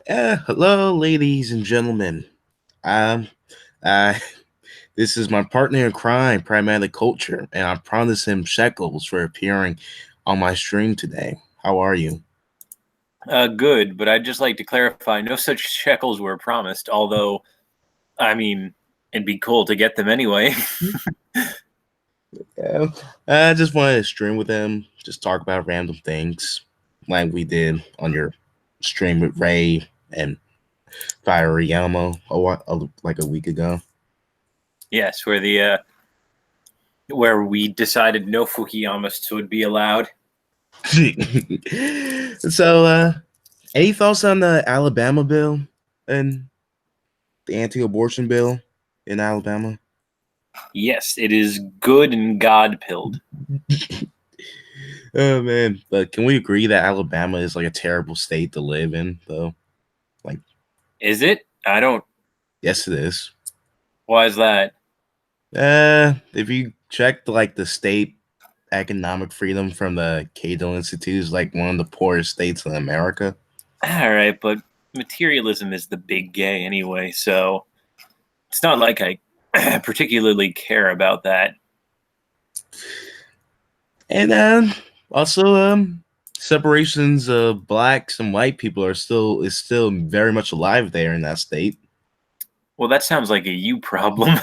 Hello, ladies and gentlemen. Um, uh, this is my partner in crime, Pragmatic Culture, and I promised him shekels for appearing on my stream today. How are you? Good, but I'd just like to clarify no such shekels were promised, although, I mean, it'd be cool to get them anyway. Yeah, I just wanted to stream with him, just talk about random things, like we did on your stream with Ray and Fire Yamo like a week ago. Yes, where we decided no Fukuyamists would be allowed. So, any thoughts on the Alabama bill and the anti-abortion bill in Alabama? Yes, it is good and God-pilled. Oh man, but can we agree that Alabama is like a terrible state to live in, though? Like, Is it? I don't. yes, it is. Why is that? If you check like the state economic freedom from the Cato Institute is like one of the poorest states in America. All right, but materialism is the big gay anyway, so it's not like I particularly care about that. And also separations of blacks and white people are still very much alive there in that state. Well, that sounds like a you problem.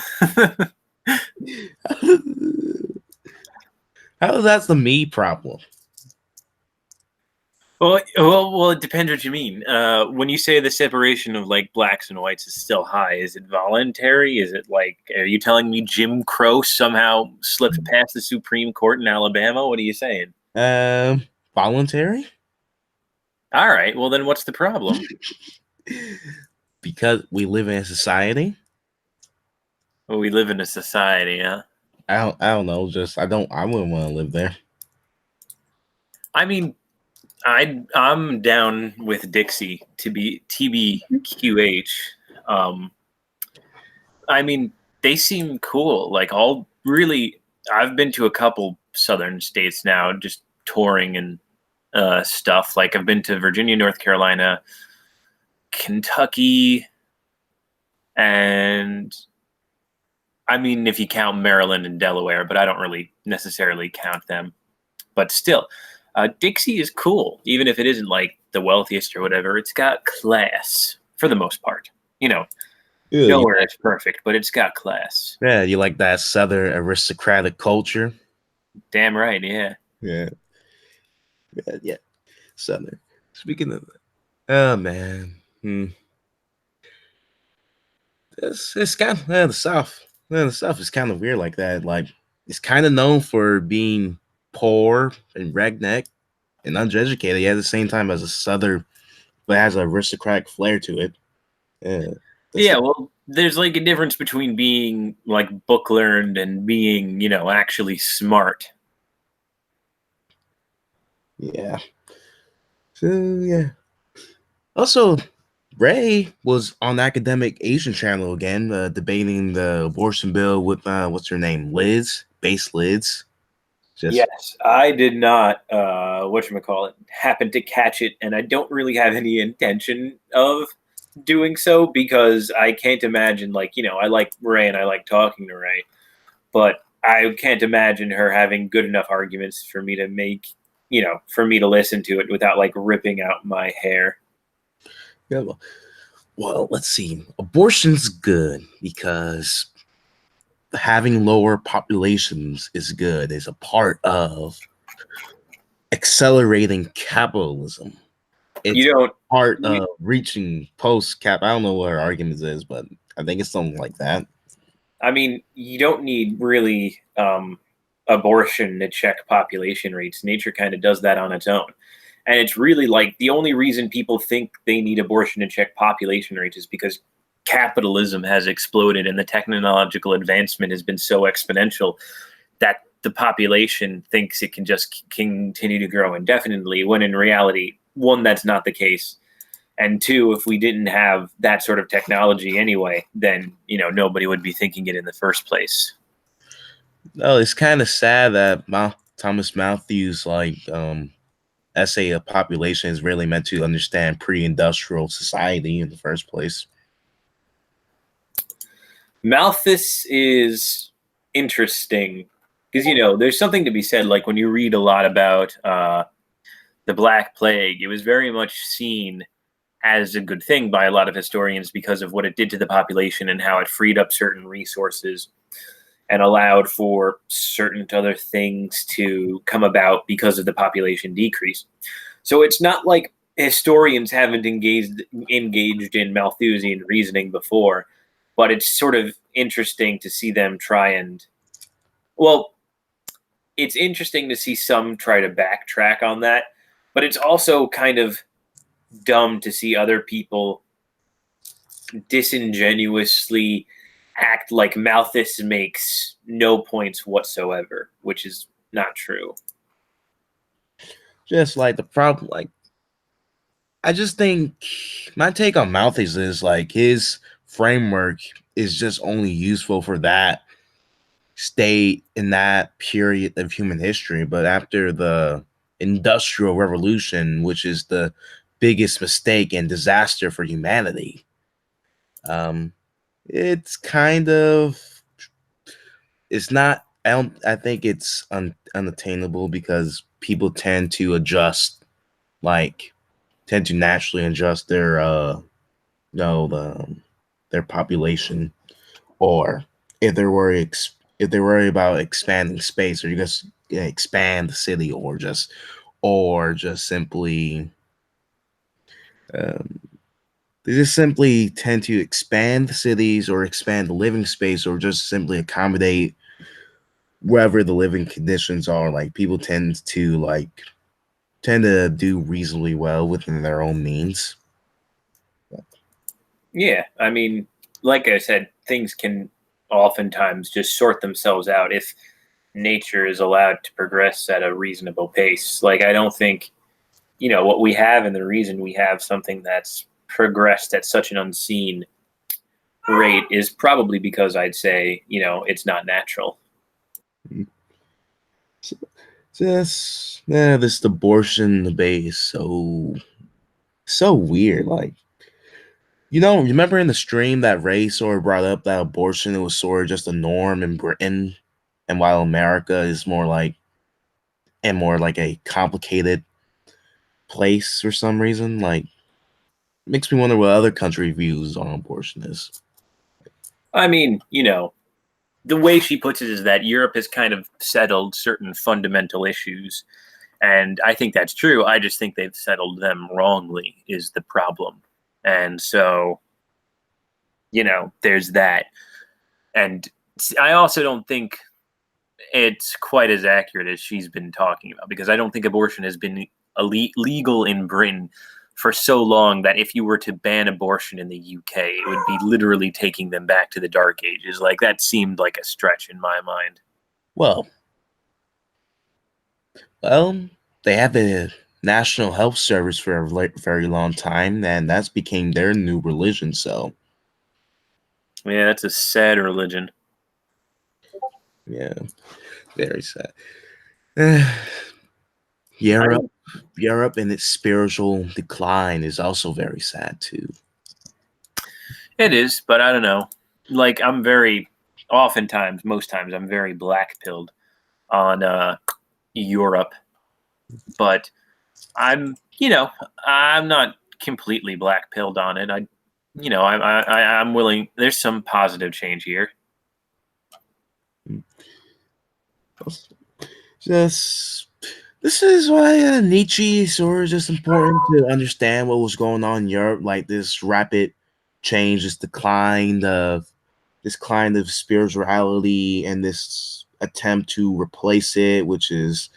How is that the me problem? Well, it depends what you mean. When you say the separation of like blacks and whites is still high, is it voluntary? Is it like, are you telling me Jim Crow somehow slipped past the Supreme Court in Alabama? What are you saying? Um, Voluntary? All right, well then, what's the problem? Because we live in a society. Well, we live in a society, huh? I don't know. Just I wouldn't want to live there. I mean, I'm down with Dixie to be TBQH. Um, I mean, they seem cool. Like all really, I've been to a couple southern states now, just touring and stuff. Like I've been to Virginia, North Carolina, Kentucky, and I mean, if you count Maryland and Delaware, but I don't really necessarily count them. But still, Dixie is cool, even if it isn't like the wealthiest or whatever. It's got class for the most part. You know, Yeah, nowhere is perfect, but it's got class. you like that southern aristocratic culture? Damn right, yeah. Yeah, yeah. Southern. Speaking of, oh man, it's kind of the South. The South is kind of weird like that. Like it's kind of known for being poor and redneck and uneducated, yet at the same time as a Southern, but has an aristocratic flair to it. Yeah, that's Yeah, well, there's like a difference between being like book learned and being, actually smart. yeah. So yeah. Also, Ray was on Academic Asian Channel again, debating the abortion bill with what's her name, Liz, base Liz. Just Yes, I did not whatchamacallit happen to catch it, and I don't really have any intention of doing so because I can't imagine I like Ray and I like talking to Ray, but I can't imagine her having good enough arguments for me to make, for me to listen to it without like ripping out my hair. yeah. Well, let's see. Abortion's good because having lower populations is good. It's a part of accelerating capitalism. It's You don't part you of reaching post cap. I don't know what her argument is, but I think it's something like that. I mean, you don't need really abortion to check population rates. Nature kind of does that on its own. And it's really like the only reason people think they need abortion to check population rates is because capitalism has exploded and the technological advancement has been so exponential that the population thinks it can just continue to grow indefinitely, when in reality, one, that's not the case. And two, if we didn't have that sort of technology anyway, then nobody would be thinking it in the first place. No, it's kind of sad that Thomas Matthews essay of population is really meant to understand pre-industrial society in the first place. Malthus is interesting because there's something to be said. Like when you read a lot about the Black Plague, it was very much seen as a good thing by a lot of historians because of what it did to the population and how it freed up certain resources and allowed for certain other things to come about because of the population decrease. So it's not like historians haven't engaged in Malthusian reasoning before, but it's sort of interesting to see them try and well, it's interesting to see some try to backtrack on that, but it's also kind of dumb to see other people disingenuously act like Malthus makes no points whatsoever, which is not true. Just like the problem, like I just think my take on Malthus is like his framework is just only useful for that state in that period of human history. But after the Industrial Revolution, which is the biggest mistake and disaster for humanity, um, it's kind of it's not. I think it's unattainable because people tend to adjust, like tend to naturally adjust their no their population, or if they're worried if they're worried about expanding space, or you just expand the city, or just simply um, they just simply tend to expand the cities or expand the living space or just simply accommodate wherever the living conditions are. Like people tend to do reasonably well within their own means. Yeah, I mean, like I said, things can oftentimes just sort themselves out if nature is allowed to progress at a reasonable pace. Like, I don't think, what we have and the reason we have something that's progressed at such an unseen rate is probably because I'd say, it's not natural. Just yeah, this abortion debate is so weird. Like, remember in the stream that Ray sort of brought up that abortion was sort of just a norm in Britain, and while America is more like a complicated place for some reason. Like, makes me wonder what other country views on abortion is. I mean, the way she puts it is that Europe has kind of settled certain fundamental issues. And I think that's true. I just think they've settled them wrongly, is the problem. And so, there's that. And I also don't think it's quite as accurate as she's been talking about because I don't think abortion has been legal in Britain for so long that if you were to ban abortion in the UK, it would be literally taking them back to the dark ages. Like that seemed like a stretch in my mind. Well, well, they have a National Health Service for a very long time, and that's became their new religion. So, Yeah, that's a sad religion. yeah, very sad. I Europe, mean, Europe, and its spiritual decline is also very sad too. it is, but I don't know. Like I'm very oftentimes, most times I'm very black pilled on Europe, but I'm not completely black pilled on it. I'm willing. There's some positive change here. Just this is why Nietzsche is sort of just important to understand what was going on in Europe, like this rapid change, this kind of spirituality, and this attempt to replace it, which is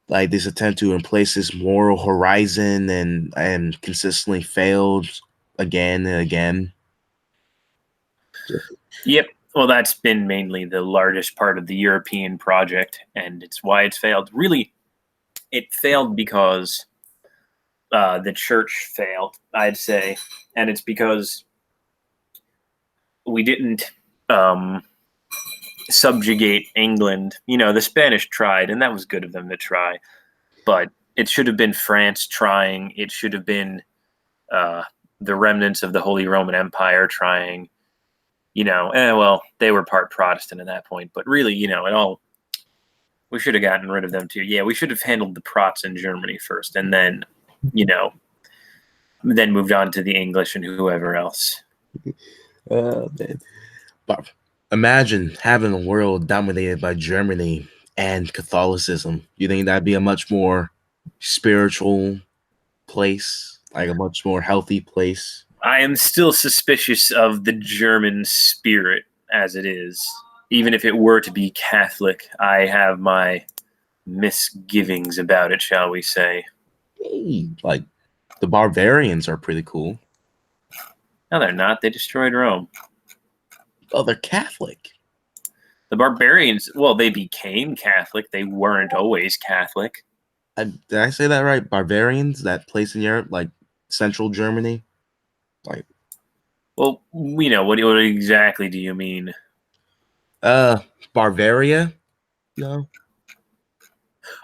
like this attempt to replace this moral horizon, and consistently failed again and again. Yep. Well, that's been mainly the largest part of the European project, and it's why it's failed. Really, it failed because the church failed, I'd say, and it's because we didn't um, subjugate England. The Spanish tried, and that was good of them to try, but it should have been France trying. It should have been uh, the remnants of the Holy Roman Empire trying. Well, they were part Protestant at that point, but really, it all we should have gotten rid of them too. Yeah, we should have handled the Prots in Germany first, and you know, then moved on to the English and whoever else. Man. But imagine having a world dominated by Germany and Catholicism. You think that'd be a much more spiritual place, like a much more healthy place? I am still suspicious of the German spirit as it is. Even if it were to be Catholic, I have my misgivings about it, shall we say. Hey, like the barbarians are pretty cool. No, they're not. They destroyed Rome. Oh, they're Catholic. The barbarians, well, they became Catholic. They weren't always Catholic. Did I say that right? Barbarians, that place in Europe, like central Germany, like Well, what exactly do you mean? uh Bavaria. No.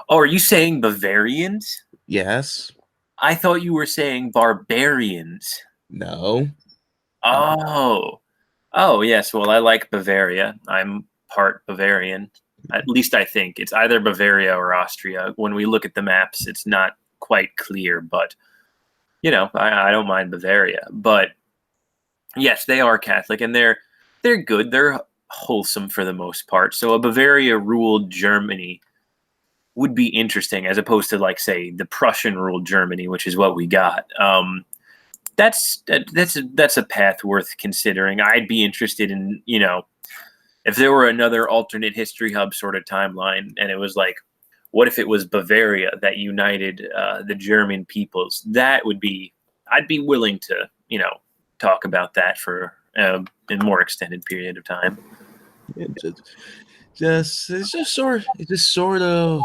Oh, are you saying Bavarians? Yes. I thought you were saying barbarians. No. Oh. Oh, yes. Well, I like Bavaria. I'm part Bavarian. At least I think it's either Bavaria or Austria. When we look at the maps, it's not quite clear, but I don't mind Bavaria. But yes, they are Catholic, and they're good. They're wholesome for the most part. So a Bavaria ruled Germany would be interesting, as opposed to, like, say, the Prussian ruled Germany, which is what we got. That's a path worth considering. I'd be interested in, if there were another alternate history hub sort of timeline, and it was like, what if it was Bavaria that united the German peoples? That would be, I'd be willing to, talk about that for a more extended period of time. It it's just sort of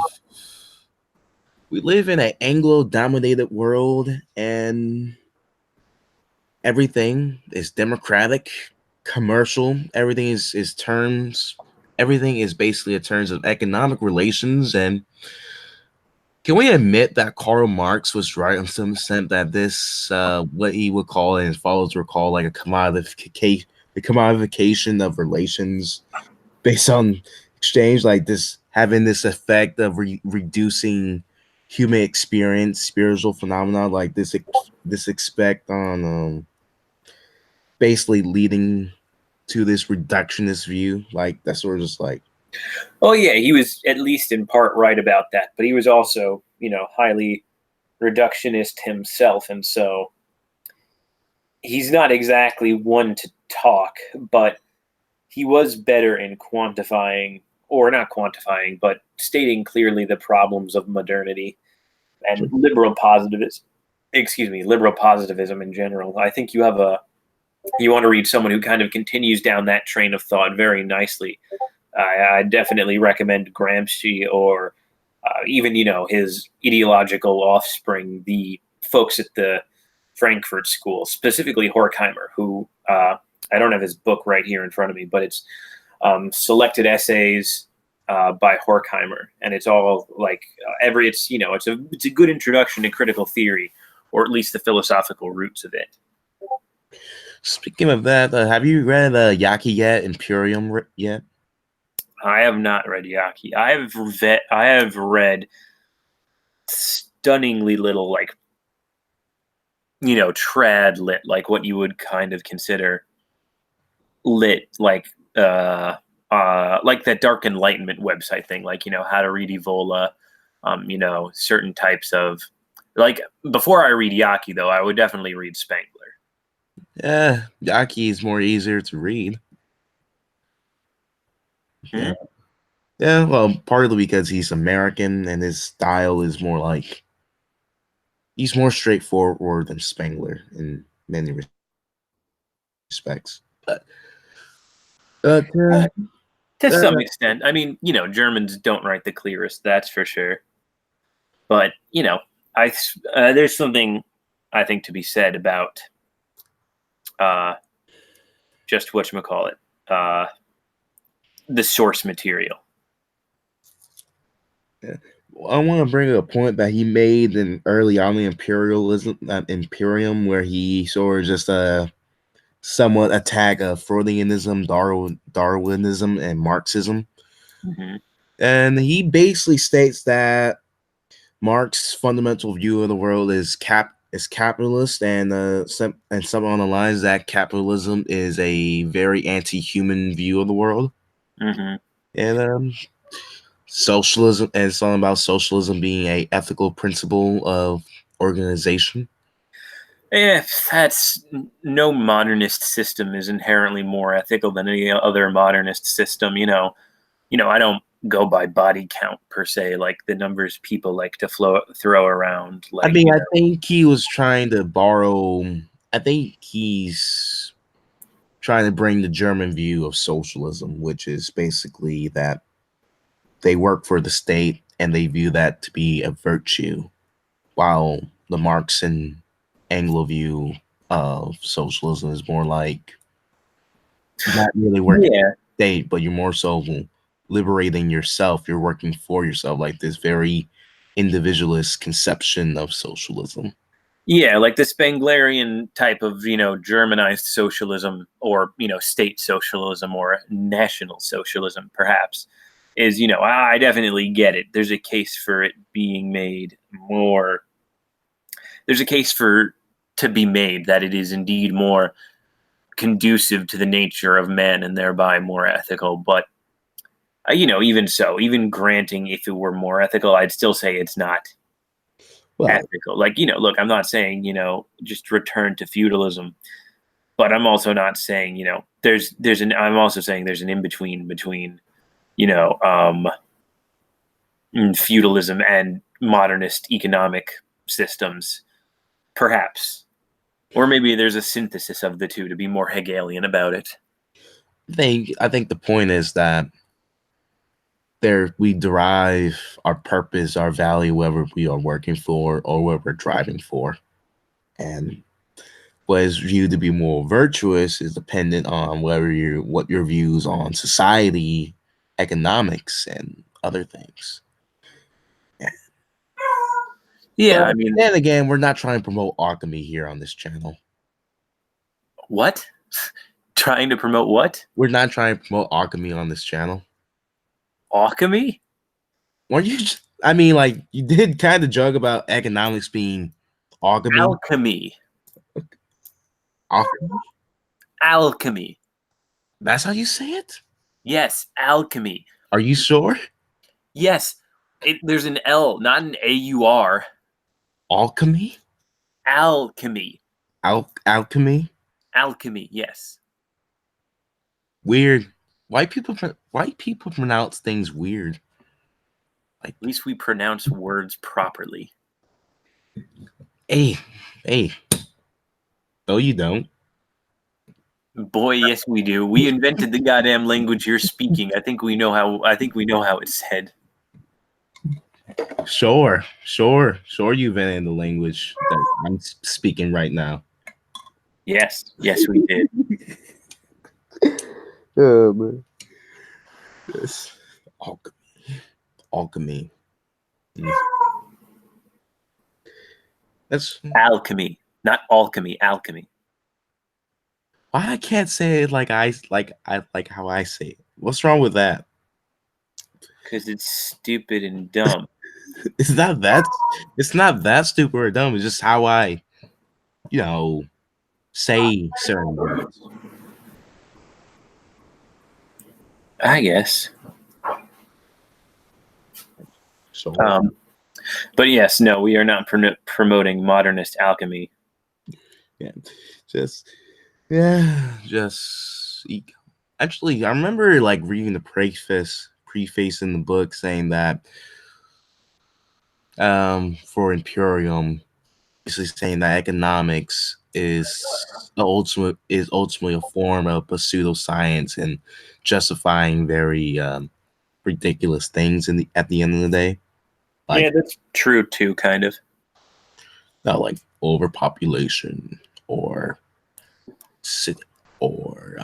we live in an Anglo-dominated world, and everything is democratic, commercial. Everything is basically in terms of economic relations. And can we admit that Karl Marx was right in some sense that this, what he would call and his followers would call like the commodification of relations based on exchange, like this having this effect of reducing human experience, spiritual phenomena, like this expect on basically leading to this reductionist view. Like that's sort of just like Oh yeah, he was at least in part right about that, but he was also, highly reductionist himself, and so he's not exactly one to talk, but he was better in quantifying, or not quantifying, but stating clearly the problems of modernity and liberal positivism in general. I think you want to read someone who kind of continues down that train of thought very nicely. I definitely recommend Gramsci, or even his ideological offspring, the folks at the Frankfurt School, specifically Horkheimer, who I don't have his book right here in front of me, but it's selected essays by Horkheimer, and it's all like it's a good introduction to critical theory, or at least the philosophical roots of it. speaking of that, have you read Yaki yet? Imperium yet? I have not read Yaki. I have read stunningly little, like, trad lit, like what you would kind of consider lit, like that Dark Enlightenment website thing, like, how to read Evola, certain types of, like, before I read Yaki, though, I would definitely read Spengler. Yeah, Yaki is more easier to read. Yeah, Hmm? yeah. Well, partly because he's American and his style is more like he's more straightforward than Spengler in many respects. But To uh, some extent. I mean, Germans don't write the clearest, that's for sure. But, I there's something I think to be said about uh, just whatchamacallit, uh, the source material. yeah. I want to bring up a point that he made in early on the imperialism, Imperium, where he sort of just somewhat attack Freudianism, Darwinism, and Marxism. Hmm. And he basically states that Marx's fundamental view of the world is capitalist, and some on the lines that capitalism is a very anti-human view of the world, Hmm. and socialism, and it's all about socialism being a ethical principle of organization. Yeah, that's no modernist system is inherently more ethical than any other modernist system. I don't go by body count per se, like the numbers people like to throw around. I Like, mean, I think he was trying to borrow. I think he's trying to bring the German view of socialism, which is basically that they work for the state and they view that to be a virtue, while the Marx and Anglo view of socialism is more like you're not really working for yeah, the state, but you're more so liberating yourself. You're working for yourself, like this very individualist conception of socialism. yeah, like the Spenglerian type of Germanized socialism, or state socialism, or national socialism, perhaps, is I definitely get it. There's a case for it being made more. There's a case for to be made that it is indeed more conducive to the nature of man and thereby more ethical. But even so, even granting if it were more ethical, I'd still say it's not Well, ethical. Like, look, I'm not saying, just return to feudalism, but I'm also not saying, I'm also saying there's an in between, you know, um, feudalism and modernist economic systems, perhaps. Or maybe there's a synthesis of the two to be more Hegelian about it. I think the point is that there we derive our purpose, our value, whether we are working for or what we're driving for, and what is viewed to be more virtuous is dependent on whether you what your views on society, economics, and other things. Yeah, But I mean, then again, we're not trying to promote alchemy here on this channel. what? Trying to promote what? We're not trying to promote alchemy on this channel. Alchemy? Weren't you? I mean, like you did kind of joke about economics being alchemy. Alchemy. Alchemy. Alchemy. That's how you say it. Yes, alchemy. Are you sure? Yes, there's an L, not an AUR. Alchemy. Alchemy. Alchemy. Alchemy, yes. Weird. White people pronounce things weird. Like, At least we pronounce words properly. hey, hey. No, you don't. Boy, yes we do. We invented the goddamn language you're speaking. I think we know how it's said. Sure. You've been in the language that I'm speaking right now. Yes, yes we did. Oh man. Yes. Alchemy. Alchemy. Mm. That's Alchemy, not alchemy, alchemy. why I can't say it like how I say it. What's wrong with that? Because it's stupid and dumb. It's not that it's not that stupid or dumb. It's just how I, you know, say certain words. I guess. So Um, but yes, no, we are not promoting modernist alchemy. yeah, just just actually I remember like reading the preface in the book saying that for Imperium basically saying that economics is ultimately a form of a pseudoscience and justifying very ridiculous things at the end of the day, Yeah, like that's true too, kind of. like overpopulation or sit or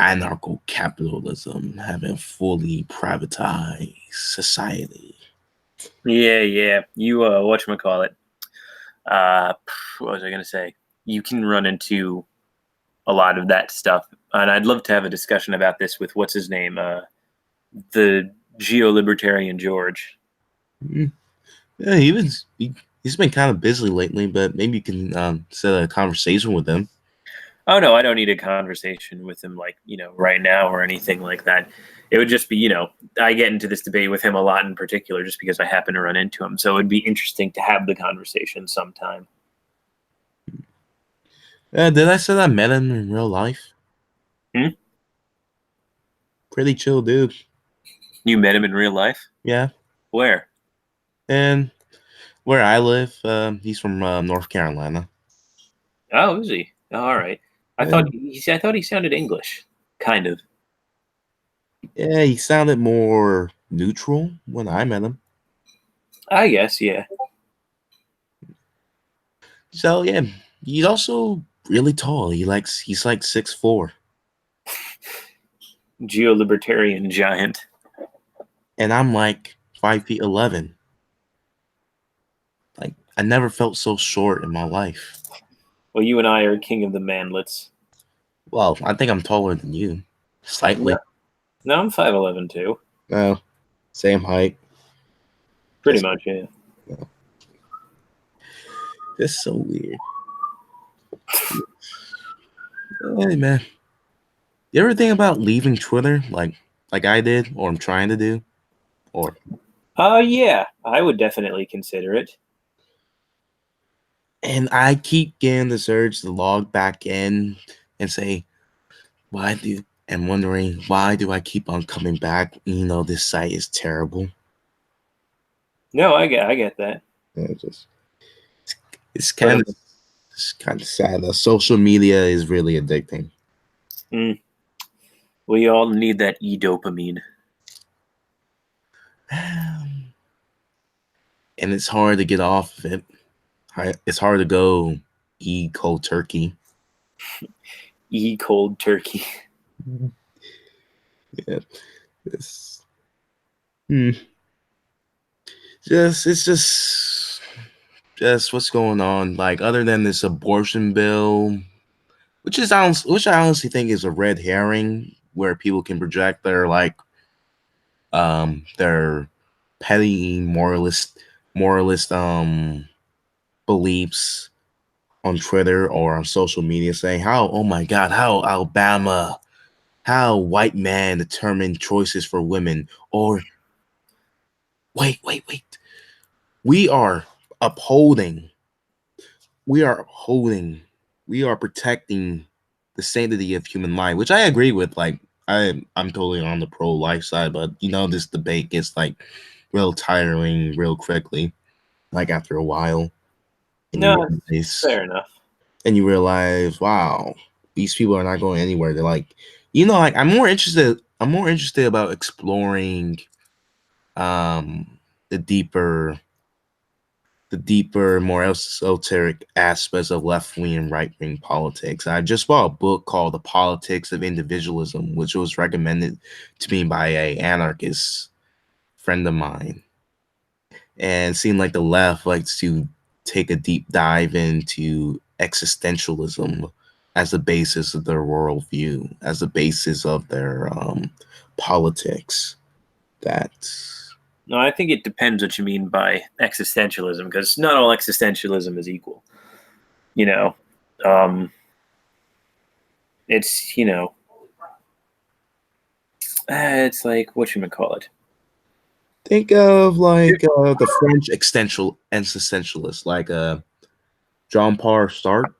anarcho capitalism having fully privatized society. Yeah, yeah. You whatchamacallit. Uh what was I gonna say? You can run into a lot of that stuff. And I'd love to have a discussion about this with what's his name? The geo-libertarian George. Mm. Yeah, he's been kind of busy lately, but maybe you can set a conversation with him. Oh no, I don't need a conversation with him like, right now or anything like that. It would just be, I get into this debate with him a lot in particular just because I happen to run into him. So it'd be interesting to have the conversation sometime. Did I say I met him in real life? Hmm? Pretty chill dude. You met him in real life? Yeah, Where? and where I live, he's from North Carolina. Oh, is he? Oh, all right. And I thought he sounded English. Kind of. yeah, he sounded more neutral when I met him. I guess, yeah. So yeah, he's also really tall. He's like 6'4", Geo-libertarian giant. and I'm like 5 feet 11. Like I never felt so short in my life. Well, you and I are king of the manlets. Well, I think I'm taller than you, No, slightly. no, I'm 5'11" too. Oh, same height. Pretty Just, much, yeah. just so weird. Hey man, you ever think about leaving Twitter, like I did, or I'm trying to do, or Yeah, I would definitely consider it. and I keep getting this urge to log back in and say, why do and wondering why do I keep on coming back? This site is terrible. No, I get that. It's just it's But kind of it's kind of sad. Social media is really addicting. we all need that e-dopamine. And it's hard to get off of it. It's hard to go eat cold turkey. E-cold turkey. Yeah, it's hmm. Just what's going on. Like other than this abortion bill, which I honestly think is a red herring, where people can project their petty moralist beliefs on Twitter or on social media, saying how, oh my god, how Alabama, how white man determine choices for women, or wait, we are upholding we are upholding we are protecting the sanctity of human life, which I agree with. Like I'm totally on the pro life side, but this debate gets like real tiring real quickly, like after a while, and No, it's fair enough. you realize, wow, these people are not going anywhere. They're like, like I'm more interested about exploring um the deeper, more esoteric aspects of left wing and right wing politics. I just bought a book called The Politics of Individualism, which was recommended to me by a anarchist friend of mine. And it seemed like the left likes to take a deep dive into existentialism as the basis of their worldview, as the basis of their politics. That No, I think it depends what you mean by existentialism, because not all existentialism is equal. You know, um, it's it's like what you call it. think of like the French existentialists, like Jean Paul Sartre.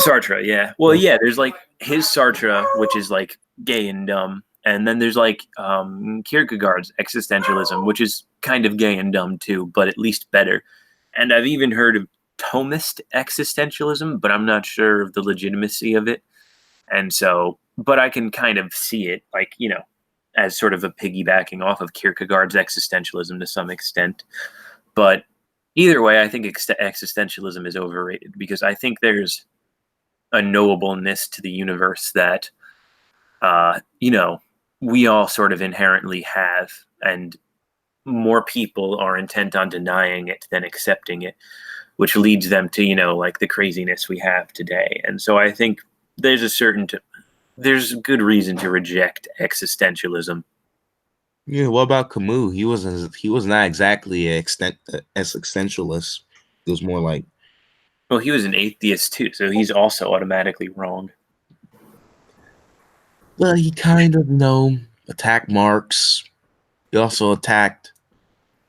Sartre, yeah. Well, yeah. There's like his Sartre, which is like gay and dumb, and then there's like Kierkegaard's existentialism, which is kind of gay and dumb too, but at least better. And I've even heard of Thomist existentialism, but I'm not sure of the legitimacy of it. And so, but I can kind of see it, like as sort of a piggybacking off of Kierkegaard's existentialism to some extent. But either way, I think existentialism is overrated because I think there's a knowableness to the universe that uh, you know we all sort of inherently have, and more people are intent on denying it than accepting it, which leads them to, like the craziness we have today. And so I think there's a certain there's good reason to reject existentialism. Yeah, what about Camus? He was not exactly as existentialist. It was more like, Well, he was an atheist too, so he's also automatically wrong. well, he kind of attacked Marx. He also attacked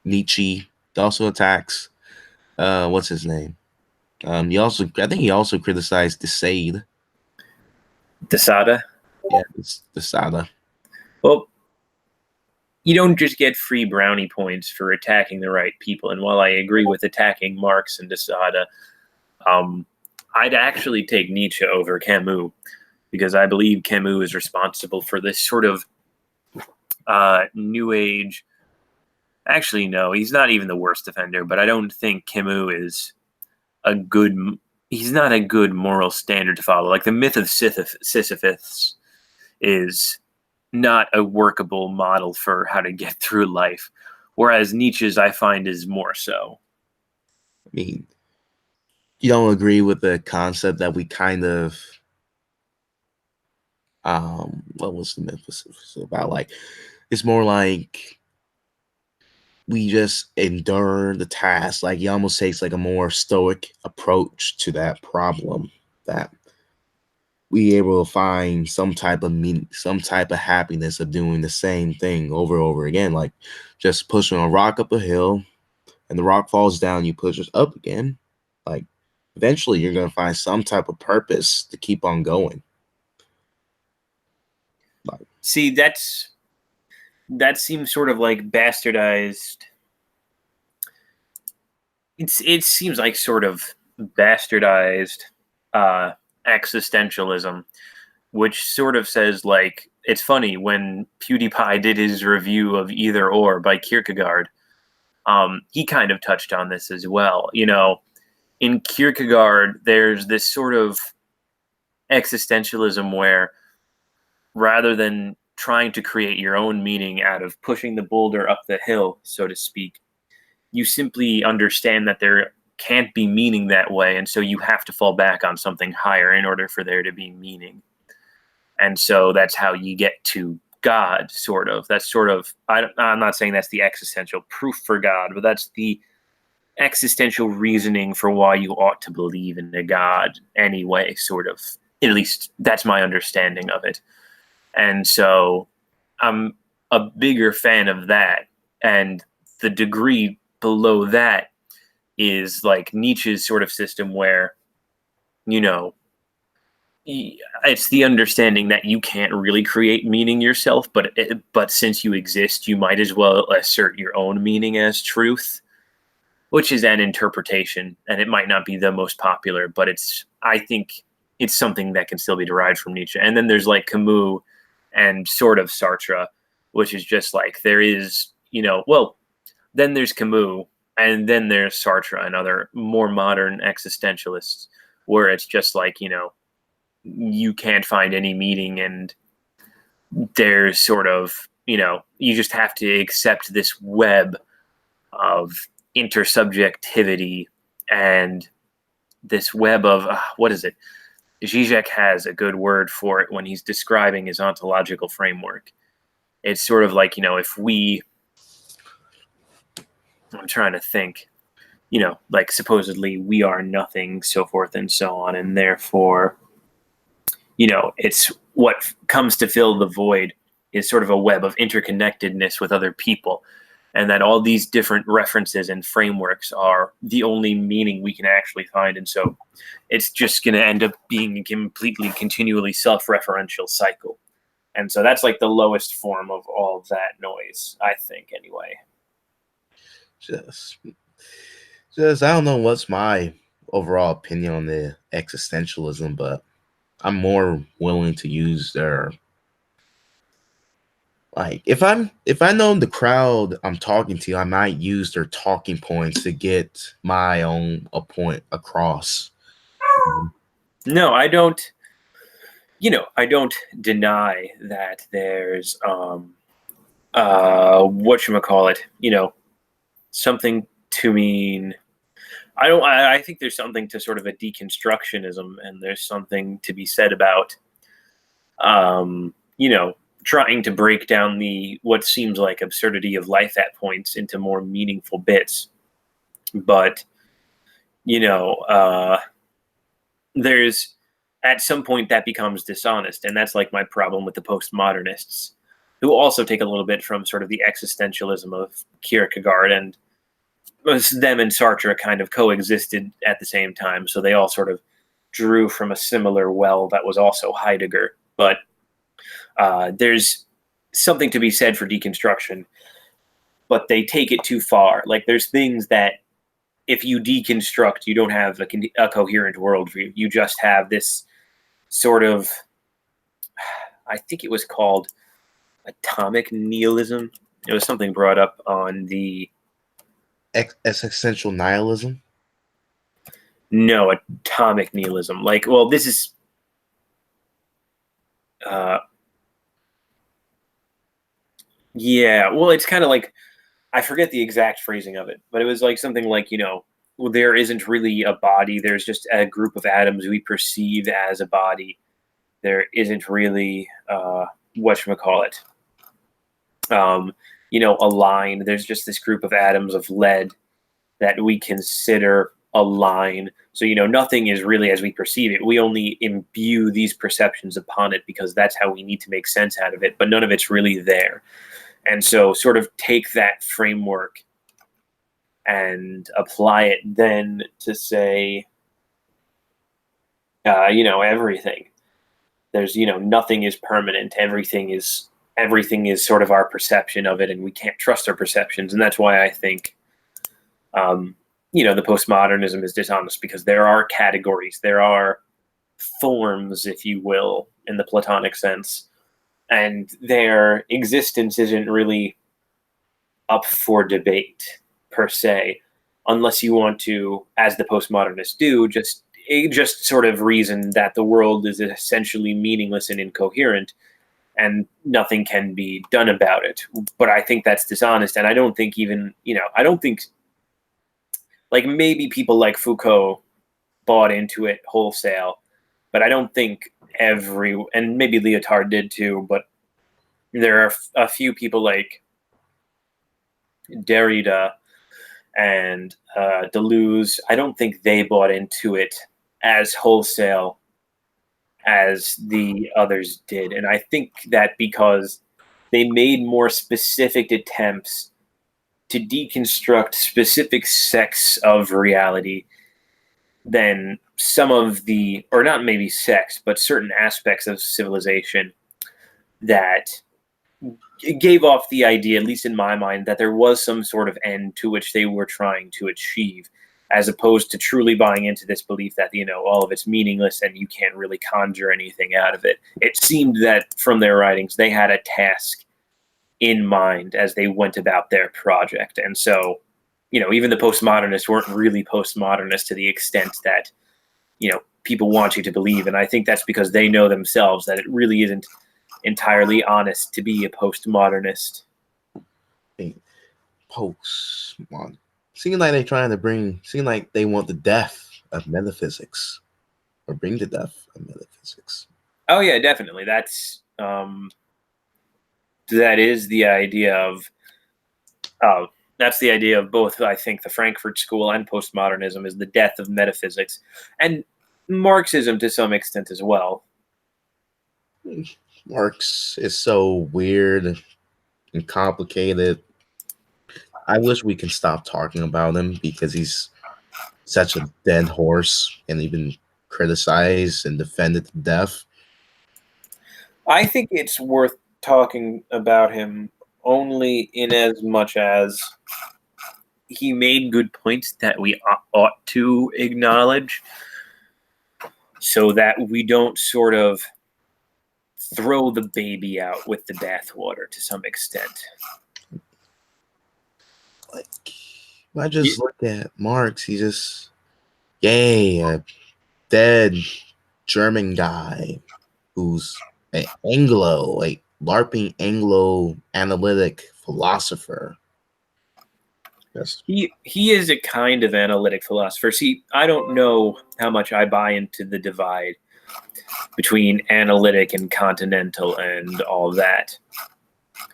Nietzsche. He also attacks what's his name? I think he also criticized the Sade. Desada. Yeah, it's the Sada. Well, you don't just get free brownie points for attacking the right people. And while I agree with attacking Marx and Desada, um, I'd actually take Nietzsche over Camus because I believe Camus is responsible for this sort of new age. Actually, no, he's not even the worst offender, but I don't think Camus is a good. He's not a good moral standard to follow. Like the myth of Sisyphus is not a workable model for how to get through life, whereas Nietzsche's I find is more so. I mean, you don't agree with the concept that we kind of what was the myth about? Like, it's more like we just endure the task. Like, he almost takes like a more stoic approach to that problem, that we able to find some type of meaning, some type of happiness of doing the same thing over and over again. Like just pushing a rock up a hill and the rock falls down, you push it up again. Like eventually you're gonna find some type of purpose to keep on going. Like, See, that seems sort of like bastardized. It seems like sort of bastardized uh, existentialism, which sort of says like it's funny when PewDiePie did his review of Either or by Kierkegaard. He kind of touched on this as well. In Kierkegaard, there's this sort of existentialism where rather than trying to create your own meaning out of pushing the boulder up the hill, so to speak, you simply understand that there can't be meaning that way. And so you have to fall back on something higher in order for there to be meaning. And so that's how you get to God, sort of. That's sort of, I'm not saying that's the existential proof for God, but that's the existential reasoning for why you ought to believe in a God anyway, sort of. At least that's my understanding of it. And so I'm a bigger fan of that. And the degree below that is like Nietzsche's sort of system where, you know, it's the understanding that you can't really create meaning yourself, but since you exist, you might as well assert your own meaning as truth, which is an interpretation, and it might not be the most popular, but I think it's something that can still be derived from Nietzsche. And then there's like Camus and sort of Sartre, which is just like there is, well, then there's Camus, and then there's Sartre and other more modern existentialists, where it's just like, you can't find any meaning, and there's sort of, you just have to accept this web of intersubjectivity and this web of what is it? Zizek has a good word for it when he's describing his ontological framework. It's sort of like, I'm trying to think, like supposedly we are nothing, so forth and so on, and therefore, it's what comes to fill the void is sort of a web of interconnectedness with other people, and that all these different references and frameworks are the only meaning we can actually find. And so it's just going to end up being a completely continually self-referential cycle. And so that's like the lowest form of all of that noise, I think, anyway. just just I don't know what's my overall opinion on the existentialism, but I'm more willing to use their, like, if I know the crowd I'm talking to, I might use their talking points to get my own a point across. No, I don't. I don't deny that there's whatchamacallit, something to mean. I don't. I think there's something to sort of a deconstructionism, and there's something to be said about, um, you know, trying to break down the what seems like absurdity of life at points into more meaningful bits. But you know, there's at some point that becomes dishonest, and that's like my problem with the postmodernists, who also take a little bit from sort of the existentialism of Kierkegaard, and them and Sartre kind of coexisted at the same time, so they all sort of drew from a similar well that was also Heidegger. But there's something to be said for deconstruction, but they take it too far. Like there's things that if you deconstruct, you don't have a coherent worldview. You just have this sort of, I think it was called atomic nihilism. It was something brought up on the Existential nihilism. no atomic nihilism. Like, well, this is uh, yeah. Well, it's kind of like I forget the exact phrasing of it, but it was like something like well, there isn't really a body. There's just a group of atoms we perceive as a body. There isn't really whatchamacallit, um, a line. There's just this group of atoms of lead that we consider a line. So, nothing is really as we perceive it. We only imbue these perceptions upon it because that's how we need to make sense out of it, but none of it's really there. And so, sort of take that framework and apply it then to say, everything. There's, nothing is permanent. Everything is sort of our perception of it, and we can't trust our perceptions. And that's why I think, the postmodernism is dishonest, because there are categories, there are forms, if you will, in the Platonic sense, and their existence isn't really up for debate per se, unless you want to, as the postmodernists do, just sort of reason that the world is essentially meaningless and incoherent, and nothing can be done about it. But I think that's dishonest, and I don't think even I don't think, like, maybe people like Foucault bought into it wholesale, but I don't think and maybe Lyotard did too, but there are a few people like Derrida and Deleuze. I don't think they bought into it as wholesale as the others did. And I think that because they made more specific attempts to deconstruct specific sects of reality than some of the, or not maybe sects, but certain aspects of civilization that gave off the idea, at least in my mind, that there was some sort of end to which they were trying to achieve, as opposed to truly buying into this belief that all of it's meaningless and you can't really conjure anything out of it. It seemed that from their writings they had a task in mind as they went about their project. And so, even the postmodernists weren't really postmodernists to the extent that people want you to believe. And I think that's because they know themselves that it really isn't entirely honest to be a postmodernist. Postmodern. Seem like they want the death of metaphysics, or bring the death of metaphysics. Oh yeah, definitely. That is the idea of that's the idea of both, I think, the Frankfurt School and postmodernism, is the death of metaphysics, and Marxism to some extent as well. Marx is so weird and complicated. I wish we can stop talking about him because he's such a dead horse and even criticized and defended to death. I think it's worth talking about him only in as much as he made good points that we ought to acknowledge, so that we don't sort of throw the baby out with the bathwater to some extent. Like, if I just look at Marx, he's just, yay, a dead German guy who's an Anglo. Like, LARPing Anglo analytic philosopher. Yes. He is a kind of analytic philosopher. See, I don't know how much I buy into the divide between analytic and continental and all that.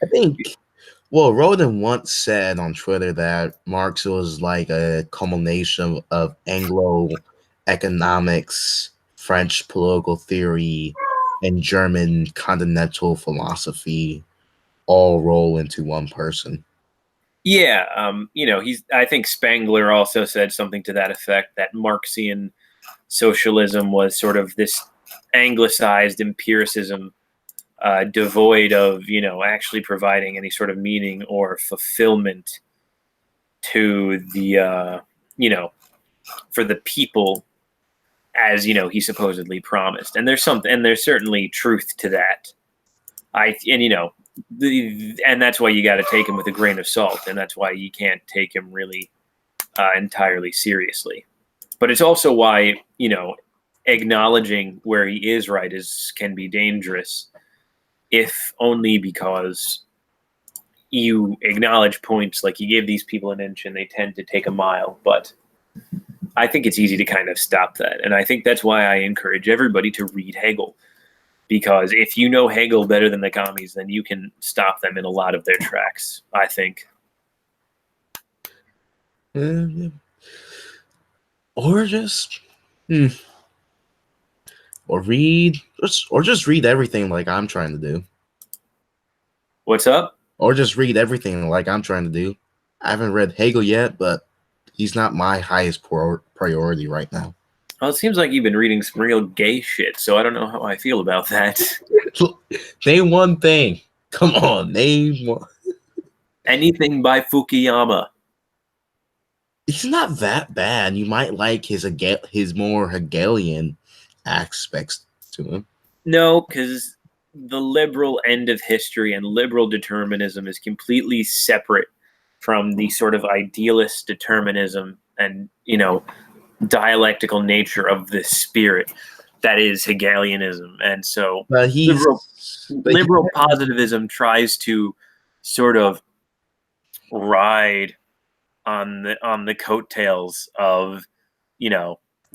I think, well, Roden once said on Twitter that Marx was like a culmination of Anglo economics, French political theory, and German continental philosophy all roll into one person. Yeah, he's. I think Spengler also said something to that effect that Marxian socialism was sort of this anglicized empiricism, devoid of actually providing any sort of meaning or fulfillment to the for the people as he supposedly promised. And there's certainly truth to that. And that's why you got to take him with a grain of salt, and that's why you can't take him really entirely seriously. But it's also why acknowledging where he is right can be dangerous, if only because you acknowledge points like you give these people an inch and they tend to take a mile. But I think it's easy to kind of stop that, and I think that's why I encourage everybody to read Hegel. Because if you know Hegel better than the commies, then you can stop them in a lot of their tracks, I think. Yeah. Or just, hmm, or just read everything like I'm trying to do. What's up? Or just read everything like I'm trying to do. I haven't read Hegel yet, but he's not my highest priority right now. Well, it seems like you've been reading some real gay shit, so I don't know how I feel about that. Name one thing. Come on, name one. Anything by Fukuyama. He's not that bad. You might like his more Hegelian aspects to him. No, because the liberal end of history and liberal determinism is completely separate from the sort of idealist determinism and, dialectical nature of the spirit that is Hegelianism. And so But he liberal positivism tries to sort of ride on the coattails of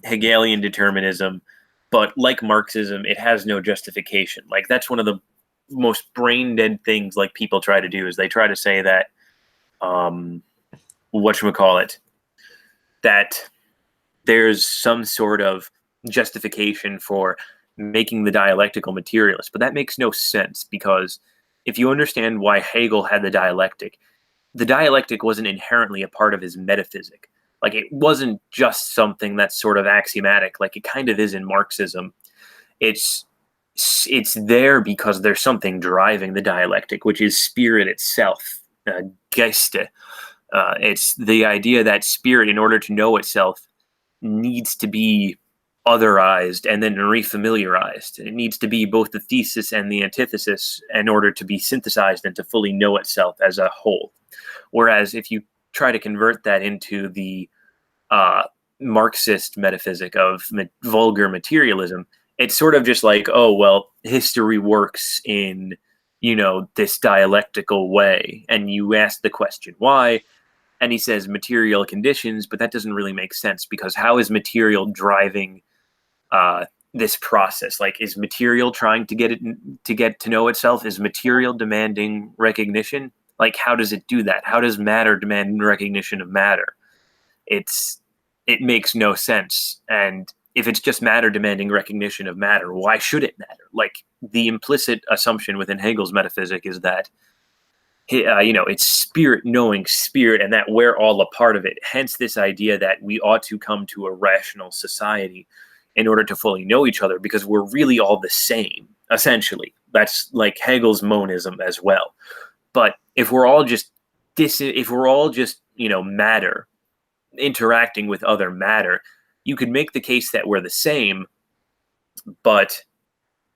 Hegelian determinism, but like Marxism, it has no justification. Like that's one of the most brain dead things like people try to do is they try to say that whatchamacallit, that there's some sort of justification for making the dialectical materialist, but that makes no sense because if you understand why Hegel had the dialectic wasn't inherently a part of his metaphysic. Like it wasn't just something that's sort of axiomatic, like it kind of is in Marxism. It's it's there because there's something driving the dialectic, which is spirit itself, Geiste. It's the idea that spirit, in order to know itself, needs to be otherized and then refamiliarized. It needs to be both the thesis and the antithesis in order to be synthesized and to fully know itself as a whole. Whereas if you try to convert that into the uh, Marxist metaphysic of vulgar materialism, it's sort of just like, oh, well, history works in, this dialectical way. And you ask the question, why? And he says material conditions, but that doesn't really make sense because how is material driving this process? Like, is material trying to get to know itself? Is material demanding recognition? Like, how does it do that? How does matter demand recognition of matter? It makes no sense. And if it's just matter demanding recognition of matter, why should it matter? Like the implicit assumption within Hegel's metaphysic is that it's spirit knowing spirit, and that we're all a part of it. Hence, this idea that we ought to come to a rational society in order to fully know each other, because we're really all the same. Essentially, that's like Hegel's monism as well. But if we're all just matter interacting with other matter, you could make the case that we're the same, but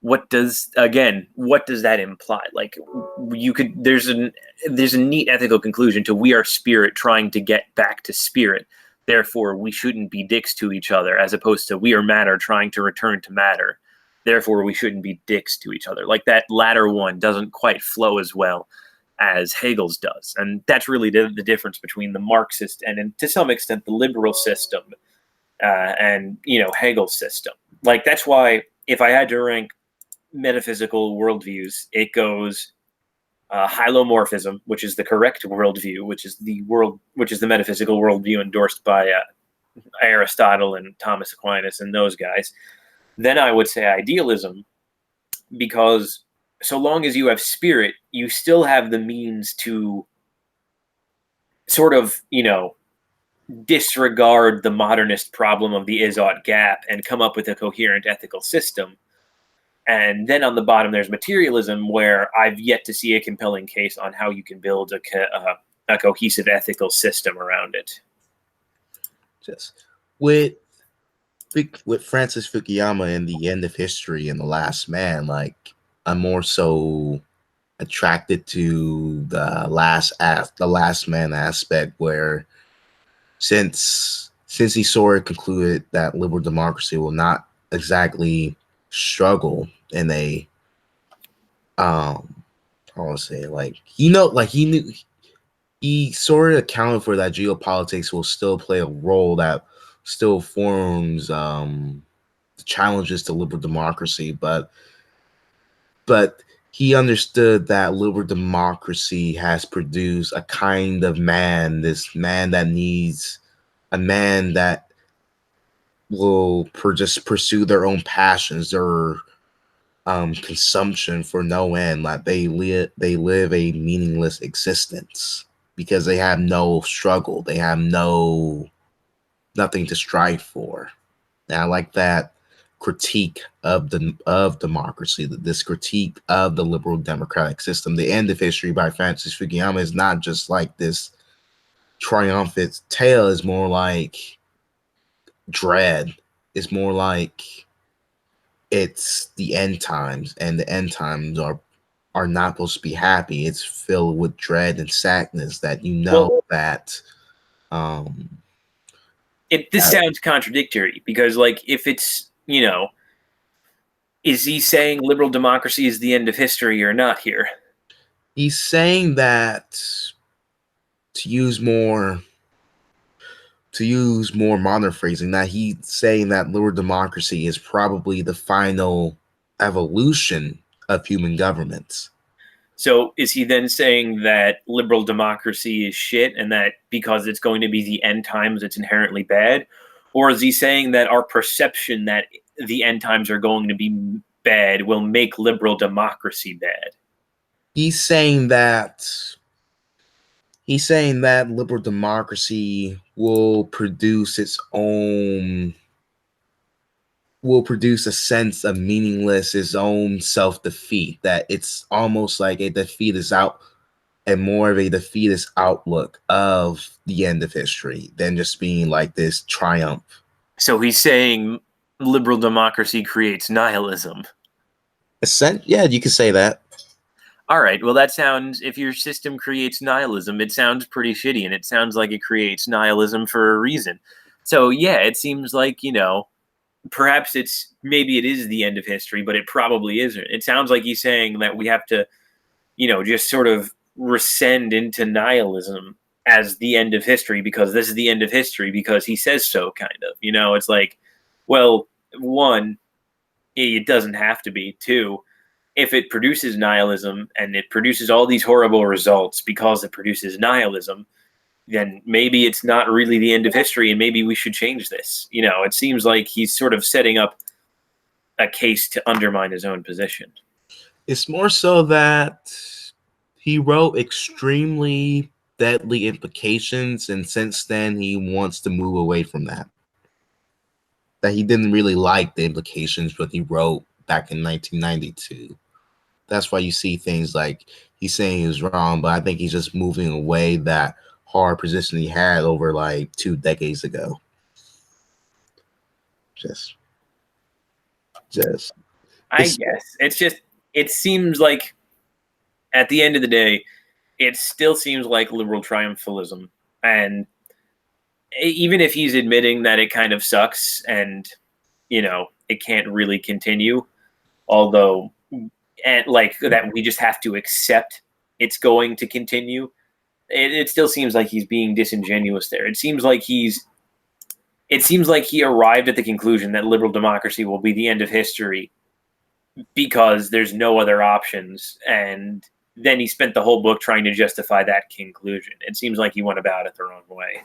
what does that imply? Like there's a neat ethical conclusion to we are spirit trying to get back to spirit, therefore we shouldn't be dicks to each other, as opposed to we are matter trying to return to matter. therefore we shouldn't be dicks to each other. Like that latter one doesn't quite flow as well as Hegel's does. And that's really the difference between the Marxist and to some extent, the liberal system and, Hegel's system. Like, that's why if I had to rank metaphysical worldviews, it goes hylomorphism, which is the correct worldview, which is the metaphysical worldview endorsed by Aristotle and Thomas Aquinas and those guys. Then I would say idealism, because so long as you have spirit, you still have the means to sort of, disregard the modernist problem of the is-ought gap and come up with a coherent ethical system. And then on the bottom, there's materialism, where I've yet to see a compelling case on how you can build a cohesive ethical system around it. Just with with Francis Fukuyama and the end of history and the last man, like I'm more so attracted to the last man aspect, where since he sort of concluded that liberal democracy will not exactly struggle in a I want to say, like, like he knew, he sort of accounted for that geopolitics will still play a role that still forms the challenges to liberal democracy, but he understood that liberal democracy has produced a kind of man, this man that needs a man that will just pursue their own passions, their consumption for no end. Like they live a meaningless existence because they have no struggle, they have nothing to strive for. And I like that critique of democracy, that this critique of the liberal democratic system. The End of History by Francis Fukuyama is not just like this triumphant tale, is more like dread. It's more like it's the end times, and the end times are not supposed to be happy. It's filled with dread and sadness that Well, that um this that sounds contradictory, because, like, if it's, is he saying liberal democracy is the end of history or not here? he's saying that, to use more modern phrasing, that he's saying that liberal democracy is probably the final evolution of human governments. So is he then saying that liberal democracy is shit and that because it's going to be the end times, it's inherently bad? Or is he saying that our perception that the end times are going to be bad will make liberal democracy bad? He's saying that liberal democracy will produce a sense of meaningless, its own self-defeat, that it's almost like a defeatist out and more of a defeatist outlook of the end of history than just being like this triumph. So he's saying liberal democracy creates nihilism. Yeah, you could say that. All right, well, that sounds, if your system creates nihilism, it sounds pretty shitty, and it sounds like it creates nihilism for a reason. So, yeah, it seems like, perhaps maybe it is the end of history, but it probably isn't. It sounds like he's saying that we have to, just sort of rescend into nihilism as the end of history, because this is the end of history because he says so, kind of. It's like, well, one, it doesn't have to be. Two, if it produces nihilism and it produces all these horrible results because it produces nihilism, then maybe it's not really the end of history and maybe we should change this. It seems like he's sort of setting up a case to undermine his own position. It's more so that he wrote extremely deadly implications, and since then he wants to move away from that. That he didn't really like the implications what he wrote back in 1992. That's why you see things like he's saying he was wrong, but I think he's just moving away that hard position he had over like 2 decades ago. Just, just I it's guess it seems like at the end of the day, it still seems like liberal triumphalism. And even if he's admitting that it kind of sucks and, it can't really continue, although and like that we just have to accept it's going to continue. It still seems like he's being disingenuous there. It seems like he arrived at the conclusion that liberal democracy will be the end of history because there's no other options, and then he spent the whole book trying to justify that conclusion. It seems like he went about it the wrong way.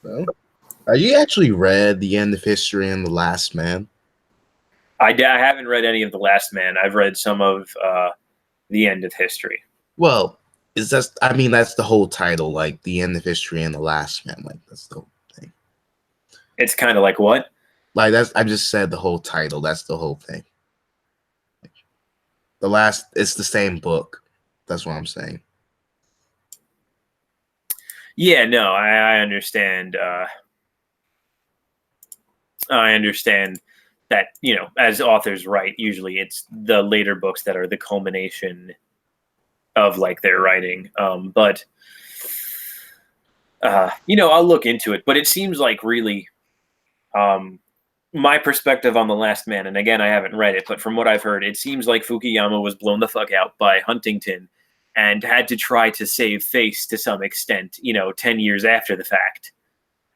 Well, you actually read The End of History and The Last Man? I haven't read any of The Last Man. I've read some of The End of History. Well, is that I mean that's the whole title, like The End of History and The Last Man. Like that's the whole thing. It's kind of like what? Like that's I just said the whole title. That's the whole thing. The last it's the same book. That's what I'm saying. Yeah, no, I understand. I understand that, you know, as authors write, usually it's the later books that are the culmination of like their writing. But you know, I'll look into it. But it seems like really, my perspective on The Last Man, and again, I haven't read it, but from what I've heard, it seems like Fukuyama was blown the fuck out by Huntington and had to try to save face to some extent, you know, 10 years after the fact.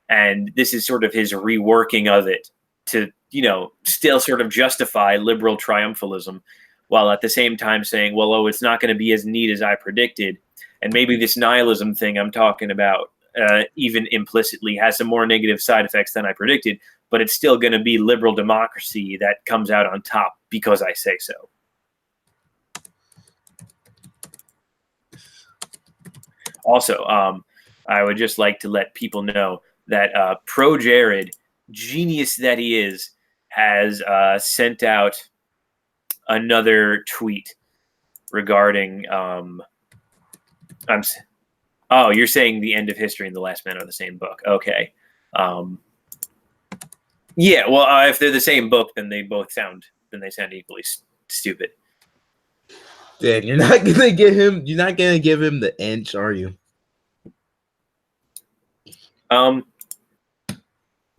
And this is sort of his reworking of it to, you know, still sort of justify liberal triumphalism while at the same time saying, well, oh, it's not going to be as neat as I predicted. And maybe this nihilism thing I'm talking about, even implicitly, has some more negative side effects than I predicted, but it's still going to be liberal democracy that comes out on top because I say so. Also, I would just like to let people know that Pro Jared, genius that he is, has sent out another tweet regarding. Oh, you're saying The End of History and The Last Man are the same book? Okay. Yeah. Well, if they're the same book, then they sound equally stupid. Dan, you're not gonna give him. You're not gonna give him the inch, are you?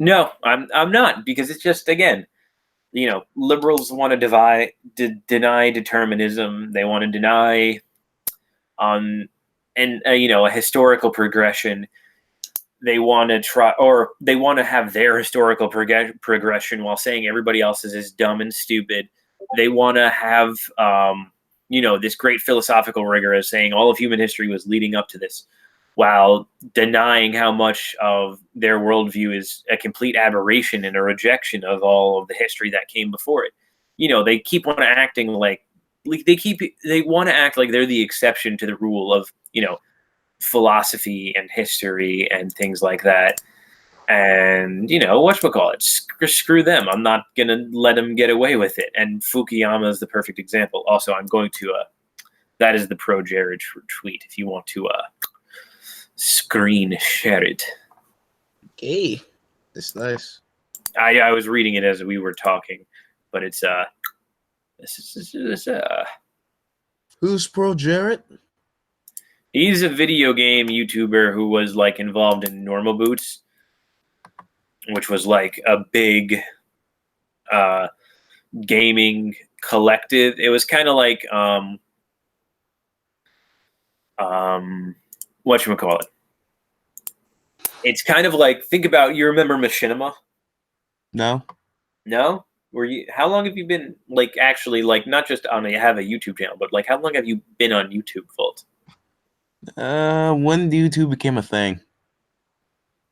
No, I'm not, because it's just, again, you know, liberals want to deny determinism. They want to deny and you know, a historical progression. They want to try, or they want to have their historical progression while saying everybody else's is dumb and stupid. They want to have you know, this great philosophical rigor as saying all of human history was leading up to this, while denying how much of their worldview is a complete aberration and a rejection of all of the history that came before it. You know, they keep on acting like they want to act like they're the exception to the rule of, you know, philosophy and history and things like that. And, you know, whatchamacallit, screw them. I'm not going to let them get away with it. And Fukuyama is the perfect example. Also, I'm going to, that is the Pro Jared tweet if you want to screen share it. Okay, it's nice. I was reading it as we were talking, but it's Who's Pro Jared? he's a video game YouTuber who was like involved in Normal Boots, which was like a big gaming collective. It was kind of like whatchamacallit. It's kind of like, think about, you remember Machinima? No. No? Were you, how long have you been like actually, like, not just on have a YouTube channel, but like how long have you been on YouTube, Volt? When YouTube became a thing?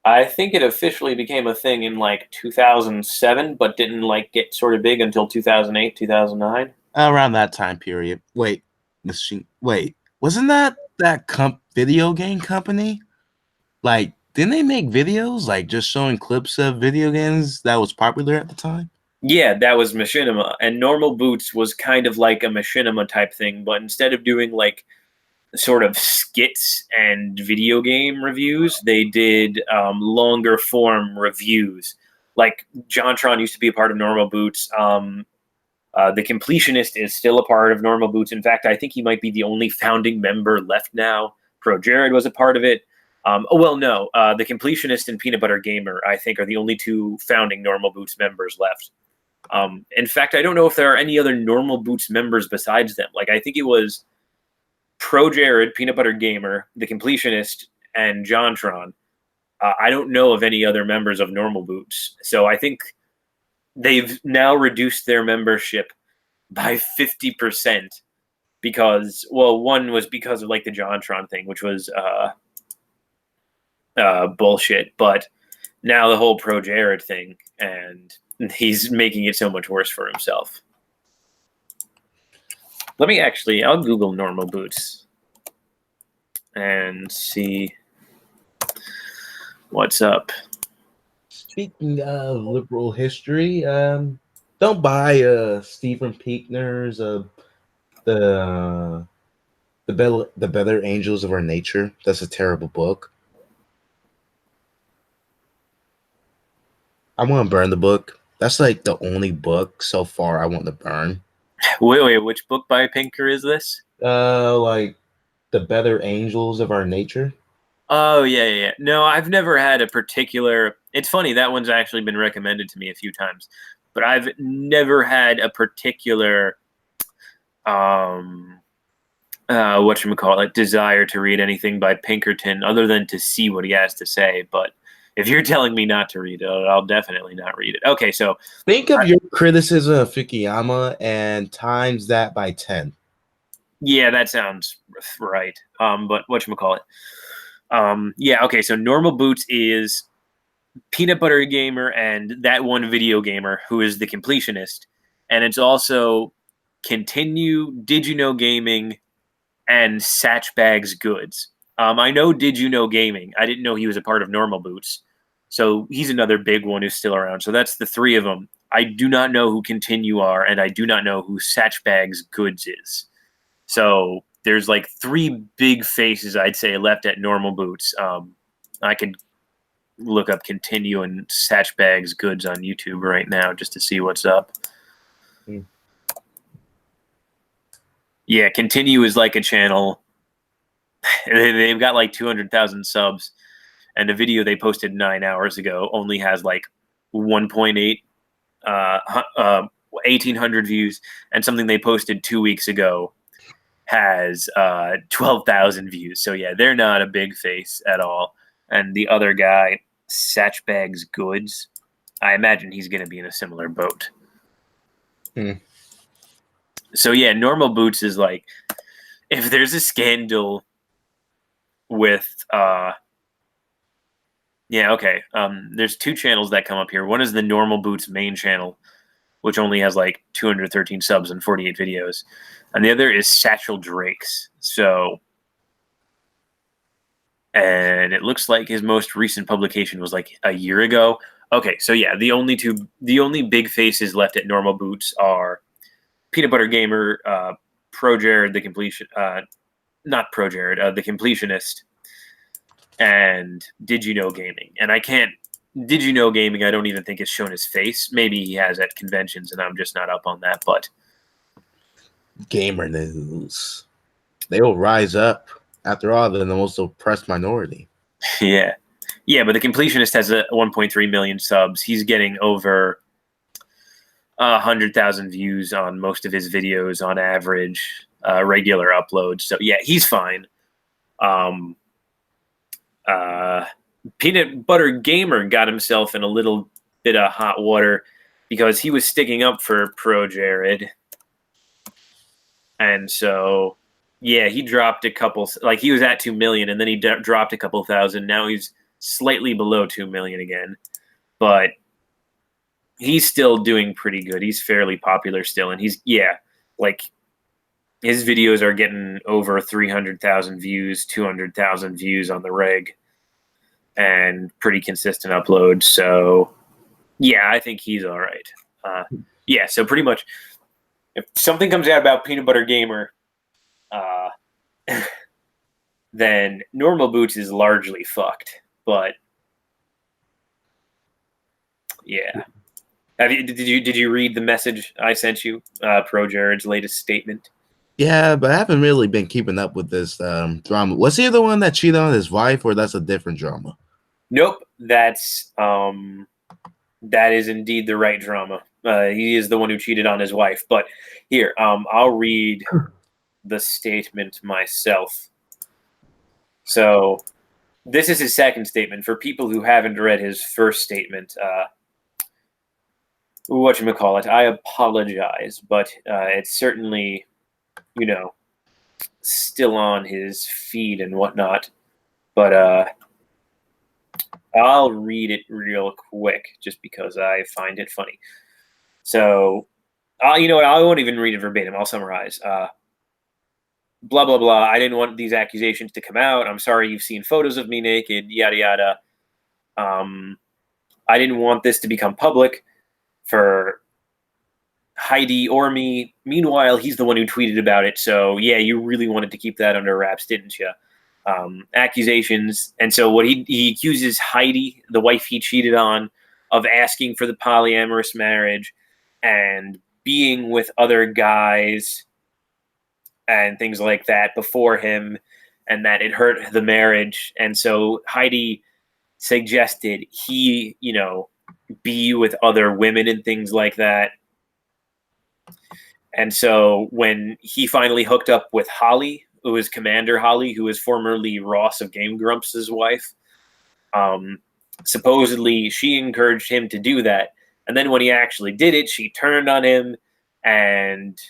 I think it officially became a thing in like 2007, but didn't like get sort of big until 2008, 2009. Around that time period. Wait, wasn't that video game company? Like, didn't they make videos like just showing clips of video games that was popular at the time? Yeah, that was Machinima, and Normal Boots was kind of like a Machinima type thing, but instead of doing like sort of skits and video game reviews, they did longer form reviews. Like JonTron used to be a part of Normal Boots. The Completionist is still a part of Normal Boots. In fact, I think he might be the only founding member left now. Pro Jared was a part of it. Oh, well, no. The Completionist and Peanut Butter Gamer, I think, are the only two founding Normal Boots members left. In fact, I don't know if there are any other Normal Boots members besides them. Like, I think it was Pro Jared, Peanut Butter Gamer, The Completionist, and Jontron. I don't know of any other members of Normal Boots. So I think they've now reduced their membership by 50% because, well, one was because of like the Jontron thing, which was bullshit, but now the whole Pro Jared thing, and he's making it so much worse for himself. I'll Google Normal Boots and see what's up. Speaking of liberal history, don't buy Stephen Pinkner's the the Better Angels of Our Nature. That's a terrible book. I want to burn the book. That's like the only book so far I want to burn. Wait, which book by Pinker is this? Like the Better Angels of Our Nature. Oh, yeah. No, I've never had a particular. It's funny, that one's actually been recommended to me a few times, but I've never had a particular whatchamacallit, desire to read anything by Pinkerton other than to see what he has to say. But if you're telling me not to read it, I'll definitely not read it. Okay, so Think of your criticism of Fukuyama and times that by 10. yeah, that sounds right. But whatchamacallit. Yeah, okay, so Normal Boots is Peanut Butter Gamer and that one video gamer who is the completionist. And it's also Continue, Did You Know Gaming, and Satchbags Goods. I know Did You Know Gaming. I didn't know he was a part of Normal Boots. So he's another big one who's still around. So that's the three of them. I do not know who Continue are, and I do not know who Satchbags Goods is. So there's like three big faces, I'd say, left at Normal Boots. I could look up Continue and Satchbags Goods on YouTube right now just to see what's up. Yeah, Continue is like a channel. They've got like 200,000 subs, and a video they posted 9 hours ago only has like 1.8, 1,800 views, and something they posted 2 weeks ago has 12,000 views. So yeah, they're not a big face at all. And the other guy, Satchbags Goods, I imagine he's going to be in a similar boat. So yeah, Normal Boots is like, if there's a scandal with there's two channels that come up here. One is the Normal Boots main channel, which only has like 213 subs and 48 videos, and the other is Satchel Drake's. So, and it looks like his most recent publication was like a year ago. Okay, so yeah, the only big faces left at Normal Boots are Peanut Butter Gamer, Pro Jared, the completionist, and Did You Know Gaming. And Did You Know Gaming, I don't even think it's shown his face. Maybe he has at conventions, and I'm just not up on that. But gamer news. They will rise up. After all, they're the most oppressed minority. yeah, but the completionist has 1.3 million subs. He's getting over 100,000 views on most of his videos on average, regular uploads. So yeah, he's fine. Peanut Butter Gamer got himself in a little bit of hot water because he was sticking up for Pro Jared. And so, yeah, he dropped a couple, like he was at 2 million and then he dropped a couple thousand. Now he's slightly below 2 million again. But he's still doing pretty good. He's fairly popular still. And his videos are getting over 300,000 views, 200,000 views on the reg, and pretty consistent uploads. So, yeah, I think he's all right. Yeah, so pretty much if something comes out about Peanut Butter Gamer, then Normal Boots is largely fucked. But, yeah. Did you read the message I sent you? Pro Jared's latest statement. Yeah, but I haven't really been keeping up with this drama. Was he the one that cheated on his wife, or that's a different drama? Nope, that's That is indeed the right drama. He is the one who cheated on his wife. But here, I'll read the statement myself. So this is his second statement. For people who haven't read his first statement, whatchamacallit, I apologize, but it's certainly, you know, still on his feed and whatnot. But I'll read it real quick just because I find it funny. So, you know what? I won't even read it verbatim. I'll summarize. Blah blah blah. I didn't want these accusations to come out. I'm sorry you've seen photos of me naked. Yada yada. Um, I didn't want this to become public for Heidi or me. Meanwhile, he's the one who tweeted about it. So yeah, you really wanted to keep that under wraps, didn't you? Accusations, and so what he accuses Heidi, the wife he cheated on, of asking for the polyamorous marriage and being with other guys and things like that before him, and that it hurt the marriage. And so Heidi suggested he, be with other women and things like that. And so when he finally hooked up with Holly, who was Commander Holly, who was formerly Ross of Game Grumps' wife, um, supposedly she encouraged him to do that. And then when he actually did it, she turned on him and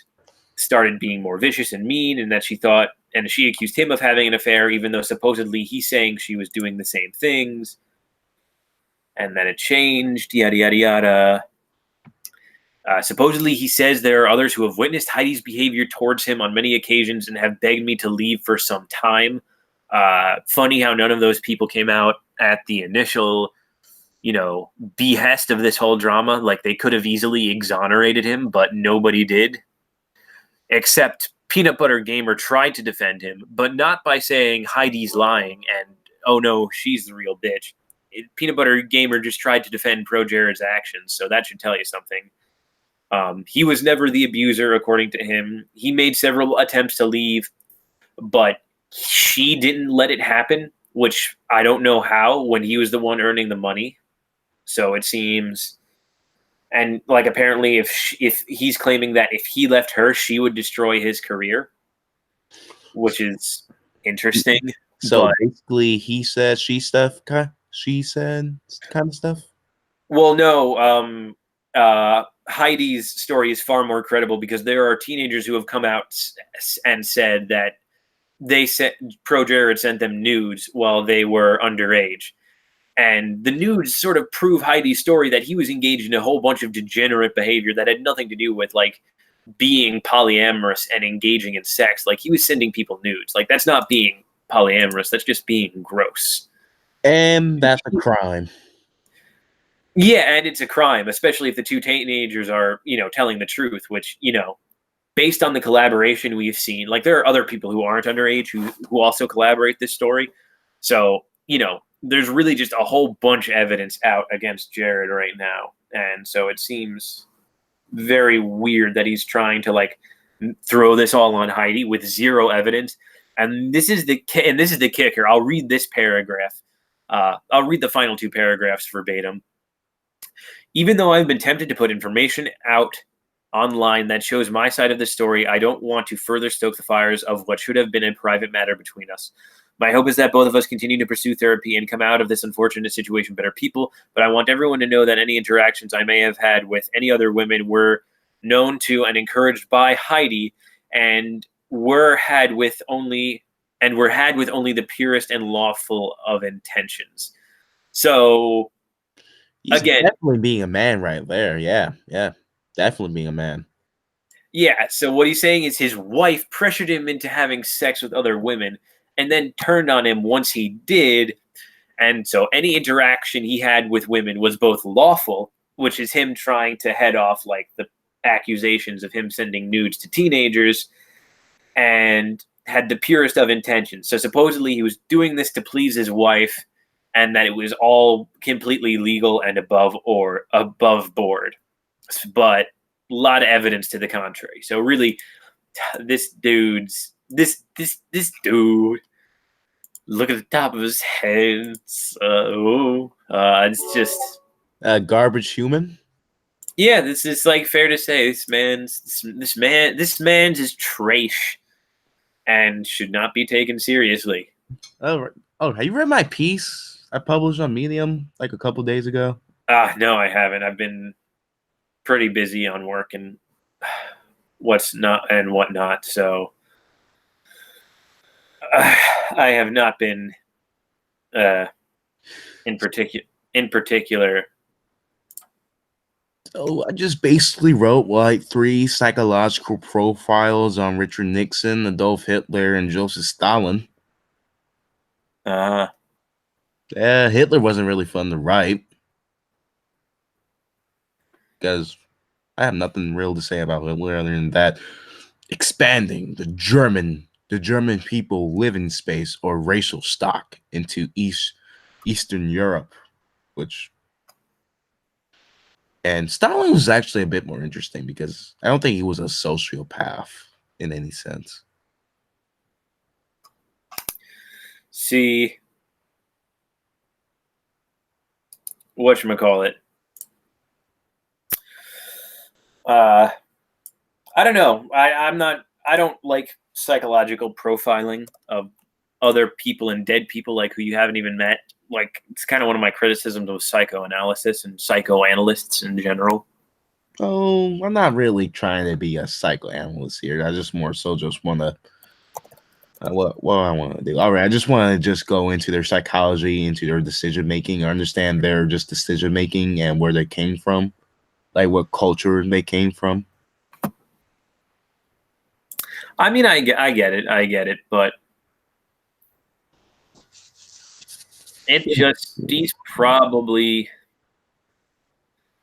started being more vicious and mean, and that she thought, and she accused him of having an affair, even though supposedly he's saying she was doing the same things. And then it changed, yada, yada, yada. Supposedly, he says there are others who have witnessed Heidi's behavior towards him on many occasions and have begged me to leave for some time. Funny how none of those people came out at the initial, behest of this whole drama. Like, they could have easily exonerated him, but nobody did. Except Peanut Butter Gamer tried to defend him, but not by saying Heidi's lying and, oh no, she's the real bitch. Peanut Butter Gamer just tried to defend Pro Jared's actions, so that should tell you something. He was never the abuser, according to him. He made several attempts to leave, but she didn't let it happen, which I don't know how when he was the one earning the money. So it seems, and like apparently, if he's claiming that if he left her, she would destroy his career, which is interesting. So But basically, he said she stuff, she said kind of stuff. well, no, Heidi's story is far more credible because there are teenagers who have come out and said that they sent Pro Jared sent them nudes while they were underage. And the nudes sort of prove Heidi's story that he was engaged in a whole bunch of degenerate behavior that had nothing to do with like being polyamorous and engaging in sex. Like he was sending people nudes. Like that's not being polyamorous. That's just being gross. And that's a crime. Yeah, and it's a crime, especially if the two teenagers are, telling the truth, which, based on the collaboration we've seen, like there are other people who aren't underage who also collaborate this story. So, there's really just a whole bunch of evidence out against Jared right now. And so it seems very weird that he's trying to like throw this all on Heidi with zero evidence. And this is the kicker. I'll read this paragraph. I'll read the final two paragraphs verbatim. Even though I've been tempted to put information out online that shows my side of the story, I don't want to further stoke the fires of what should have been a private matter between us. My hope is that both of us continue to pursue therapy and come out of this unfortunate situation better people, but I want everyone to know that any interactions I may have had with any other women were known to and encouraged by Heidi and were had with only the purest and lawful of intentions. So He's again, definitely being a man right there. Yeah, definitely being a man. yeah, so what he's saying is his wife pressured him into having sex with other women and then turned on him once he did. And so any interaction he had with women was both lawful, which is him trying to head off like the accusations of him sending nudes to teenagers, and had the purest of intentions. So supposedly he was doing this to please his wife and that it was all completely legal and above board. But a lot of evidence to the contrary. So really, this dude, look at the top of his head. It's just Garbage human. Yeah, this is like fair to say. This man's is trash and should not be taken seriously. Oh, oh, have you read my piece I published on Medium like a couple days ago? No, I haven't. I've been pretty busy on work and what's not and whatnot. So I have not been uh, in particular. So I just basically wrote like three psychological profiles on Richard Nixon, Adolf Hitler, and Joseph Stalin. Uh, Hitler wasn't really fun to write because I have nothing real to say about Hitler other than that expanding the German people living space or racial stock into Eastern Europe, which and Stalin was actually a bit more interesting because I don't think he was a sociopath in any sense. see, whatchamacallit. Uh, I don't know. I'm not. I don't like psychological profiling of other people and dead people like who you haven't even met. Like it's kind of one of my criticisms of psychoanalysis and psychoanalysts in general. Oh, I'm not really trying to be a psychoanalyst here. I just more so just want to what I want to do. All right, I just want to just go into their psychology, into their decision making, understand their just decision making and where they came from, like what culture they came from. I mean, I get it, but it Yeah. just these probably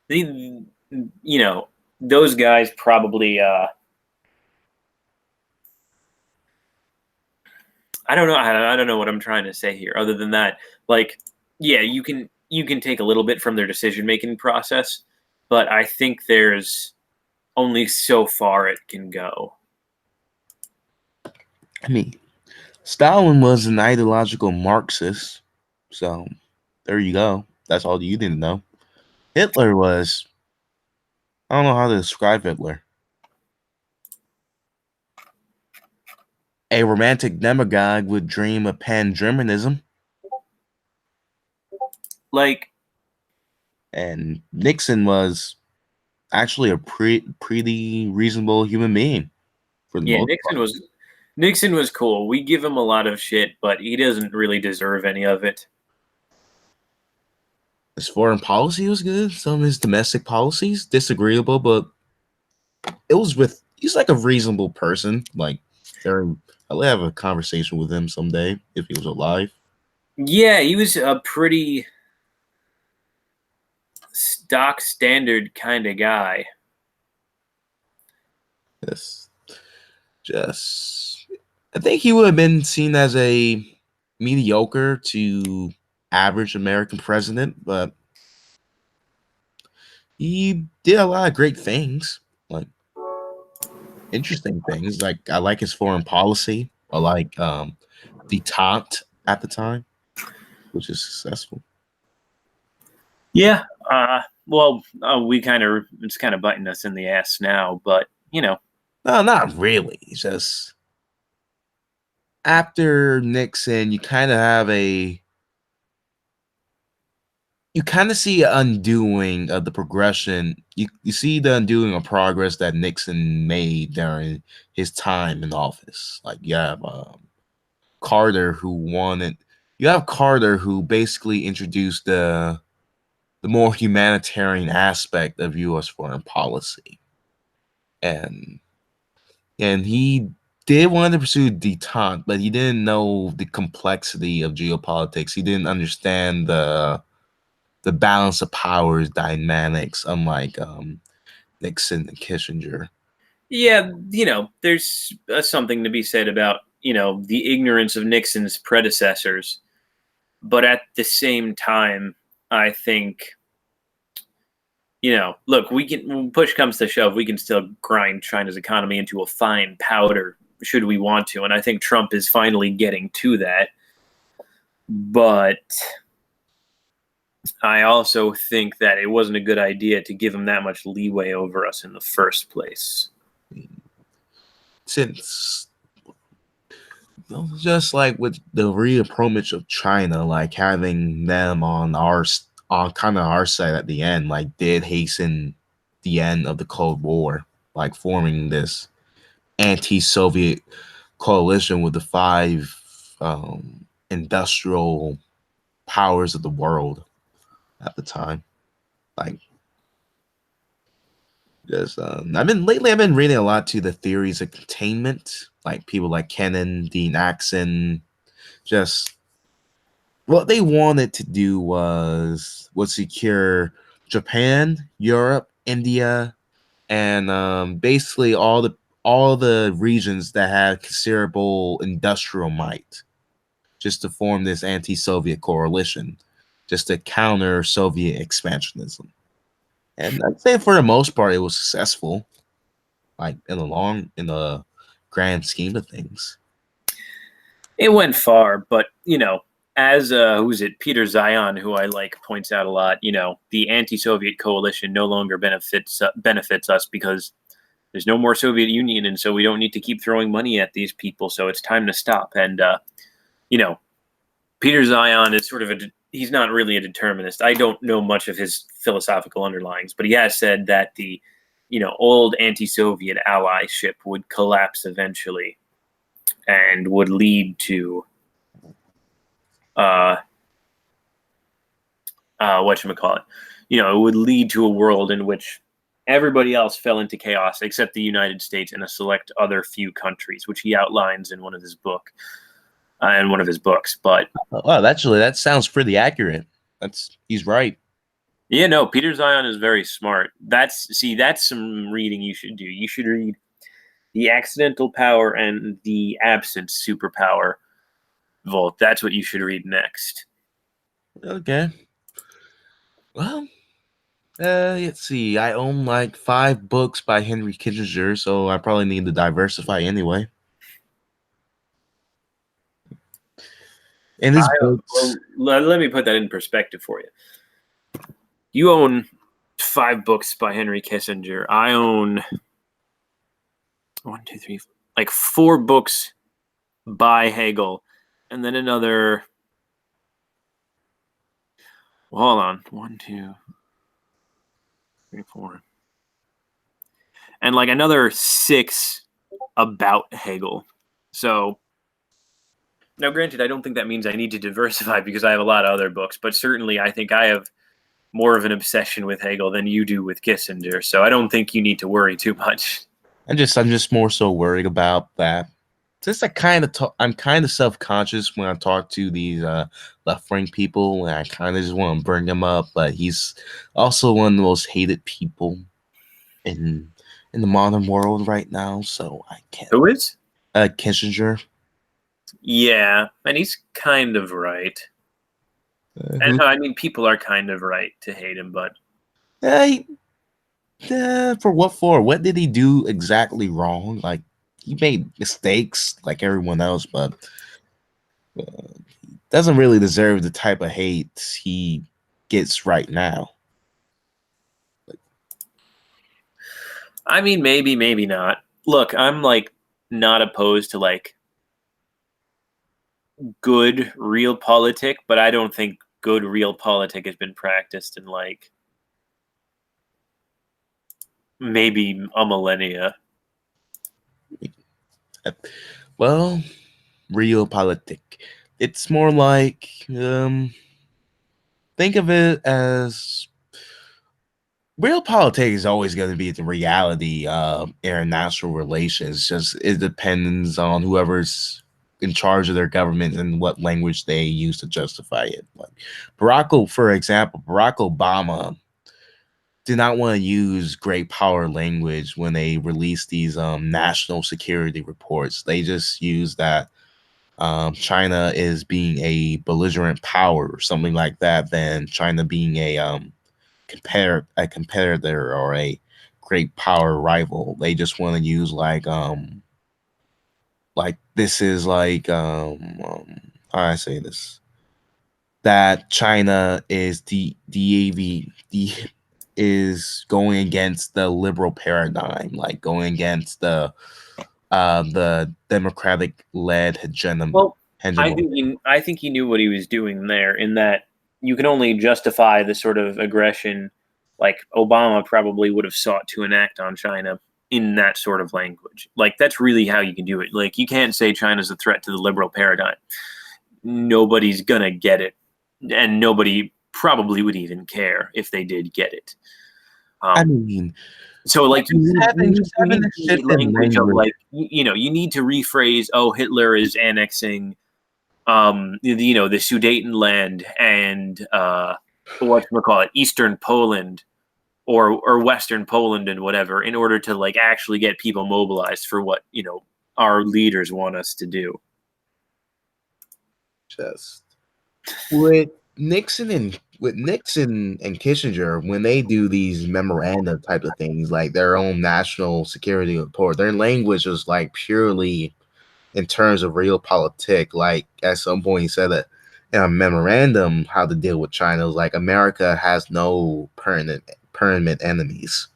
the you know those guys probably I don't know what I'm trying to say here other than that like yeah you can take a little bit from their decision making process, but I think there's only so far it can go. I mean, Stalin was an ideological Marxist, so there you go. That's all you didn't know. Hitler was, I don't know how to describe Hitler. A romantic demagogue would dream of pan-Germanism, Like and Nixon was actually a pretty reasonable human being for the yeah, most Nixon was cool. We give him a lot of shit, but he doesn't really deserve any of it. his foreign policy was good. Some of his domestic policies disagreeable, but it was with he's like a reasonable person. Like very, I'll have a conversation with him someday if he was alive. Yeah, he was a pretty stock standard kind of guy. Yes, just I think he would have been seen as a mediocre to average American president, but he did a lot of great things, like interesting things. Like I like his foreign policy. I like detente at the time, which is successful. Yeah. Well, we kind of it's kind of biting us in the ass now, but No, not really. It's just after Nixon, you kind of see an undoing of the progression. You see the undoing of progress that Nixon made during his time in office. Like you have Carter who wanted, you have Carter who basically introduced the more humanitarian aspect of U.S. foreign policy, and he did want to pursue detente, but he didn't know the complexity of geopolitics. He didn't understand the balance of powers dynamics, unlike Nixon and Kissinger. yeah, there's something to be said about the ignorance of Nixon's predecessors, but at the same time, I think look, we can when push comes to shove, we can still grind China's economy into a fine powder should we want to, and I think Trump is finally getting to that. But I also think that it wasn't a good idea to give him that much leeway over us in the first place. Since just like with the reapproach of China, like having them on kind of our side at the end, like did hasten the end of the Cold War, like forming this anti-Soviet coalition with the five industrial powers of the world at the time. Like, just I've been reading a lot to the theories of containment, like people like Kennan, Dean Axon. Just what they wanted to do was secure Japan, Europe, India, and basically all the regions that had considerable industrial might, just to form this anti-Soviet coalition, just to counter Soviet expansionism. And I'd say for the most part, it was successful. Like in the grand scheme of things. It went far, but as who's it, Peter Zion, who I like, points out a lot. The anti-Soviet coalition no longer benefits us because there's no more Soviet Union, and so we don't need to keep throwing money at these people. So it's time to stop. And you know, Peter Zion is sort of he's not really a determinist. I don't know much of his philosophical underlyings, but he has said that the old anti-Soviet allyship would collapse eventually and would lead to uh whatchamacallit. It would lead to a world in which everybody else fell into chaos except the United States and a select other few countries, which he outlines in one of his books. But Well, actually, that sounds pretty accurate. He's right. yeah, no, Peter Zion is very smart. That's some reading you should do. You should read The Accidental Power and The Absent Superpower Volt. That's what you should read next. Okay. Well, let's see. I own like 5 books by Henry Kissinger, so I probably need to diversify anyway. In his books, Well, let me put that in perspective for you. You own 5 books by Henry Kissinger. I own one, two, three, like 4 books by Hegel, and then another. Well, hold on, 1, 2, 3, 4, and like another 6 about Hegel. So now, granted, I don't think that means I need to diversify because I have a lot of other books, but certainly I think I have more of an obsession with Hegel than you do with Kissinger. So I don't think you need to worry too much. I'm just more so worried about that. Just I'm kind of self conscious when I talk to these left wing people, and I kind of just want to bring him up. But he's also one of the most hated people in in the modern world right now, so I can't. Who is? Kissinger, Yeah, and he's kind of right. And who I mean, people are kind of right to hate him, but he, for what for? What did he do exactly wrong? Like he made mistakes like everyone else, but doesn't really deserve the type of hate he gets right now. I mean, maybe, maybe not. Look, I'm like not opposed to like good real politic, but I don't think good real politic has been practiced in like maybe a millennia. Well, realpolitik. It's more like think of it as real politics is always going to be the reality of international relations. Just it depends on whoever's in charge of their government and what language they use to justify it. Like for example, Barack Obama did not want to use great power language when they released these national security reports. They just used that China is being a belligerent power or something like that than China being a competitor or a great power rival. They just want to use like this is like how do I say this? that China is is going against the liberal paradigm, like going against the democratic led Well, hegemony. I think he knew what he was doing there. In that you can only justify the sort of aggression, like Obama probably would have sought to enact on China in that sort of language. Like that's really how you can do it. Like you can't say China's a threat to the liberal paradigm. Nobody's gonna get it, and nobody probably would even care if they did get it. I Um, mean, so like just you having need a the shift in language of language. like you need to rephrase, oh, Hitler is annexing the Sudetenland and what call it, Eastern Poland or Western Poland and whatever, in order to like actually get people mobilized for what our leaders want us to do. Just with Nixon and Kissinger, when they do these memoranda type of things, like their own national security report, their language is like purely in terms of realpolitik. Like at some point he said that in a memorandum how to deal with China was like America has no permanent enemies.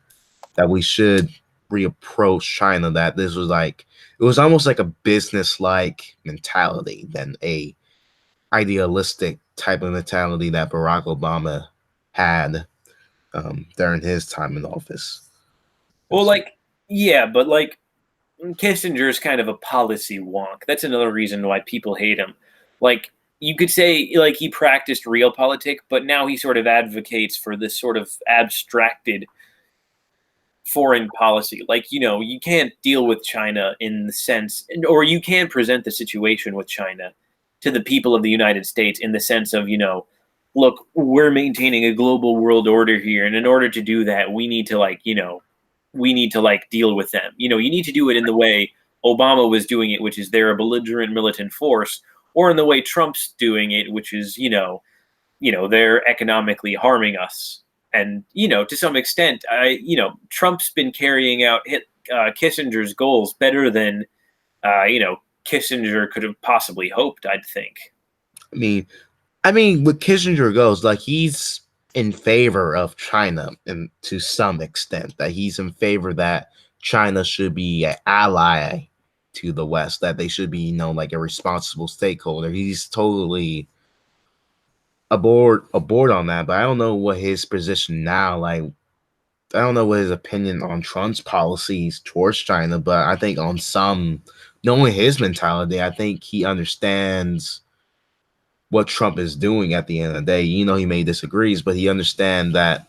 That we should reapproach China. That this was like it was almost like a business like mentality than a idealistic type of mentality that Barack Obama had during his time in office. Well, like yeah, but like Kissinger is kind of a policy wonk. That's another reason why people hate him. Like you could say like he practiced realpolitik, but now he sort of advocates for this sort of abstracted foreign policy. Like, you can't deal with China in the sense, or you can present the situation with China to the people of the United States in the sense of, look, we're maintaining a global world order here. And in order to do that, we need to deal with them. You need to do it in the way Obama was doing it, which is they're a belligerent militant force, or in the way Trump's doing it, which is, they're economically harming us. And to some extent, Trump's been carrying out Kissinger's goals better than Kissinger could have possibly hoped, I'd think. I mean, with Kissinger goes, like he's in favor of China, and to some extent, that he's in favor that China should be an ally to the West, that they should be, like a responsible stakeholder. He's totally aboard on that, but I don't know what his position now. Like, I don't know what his opinion on Trump's policies towards China, but I think on some, knowing his mentality, I think he understands what Trump is doing at the end of the day. He may disagrees, but he understands that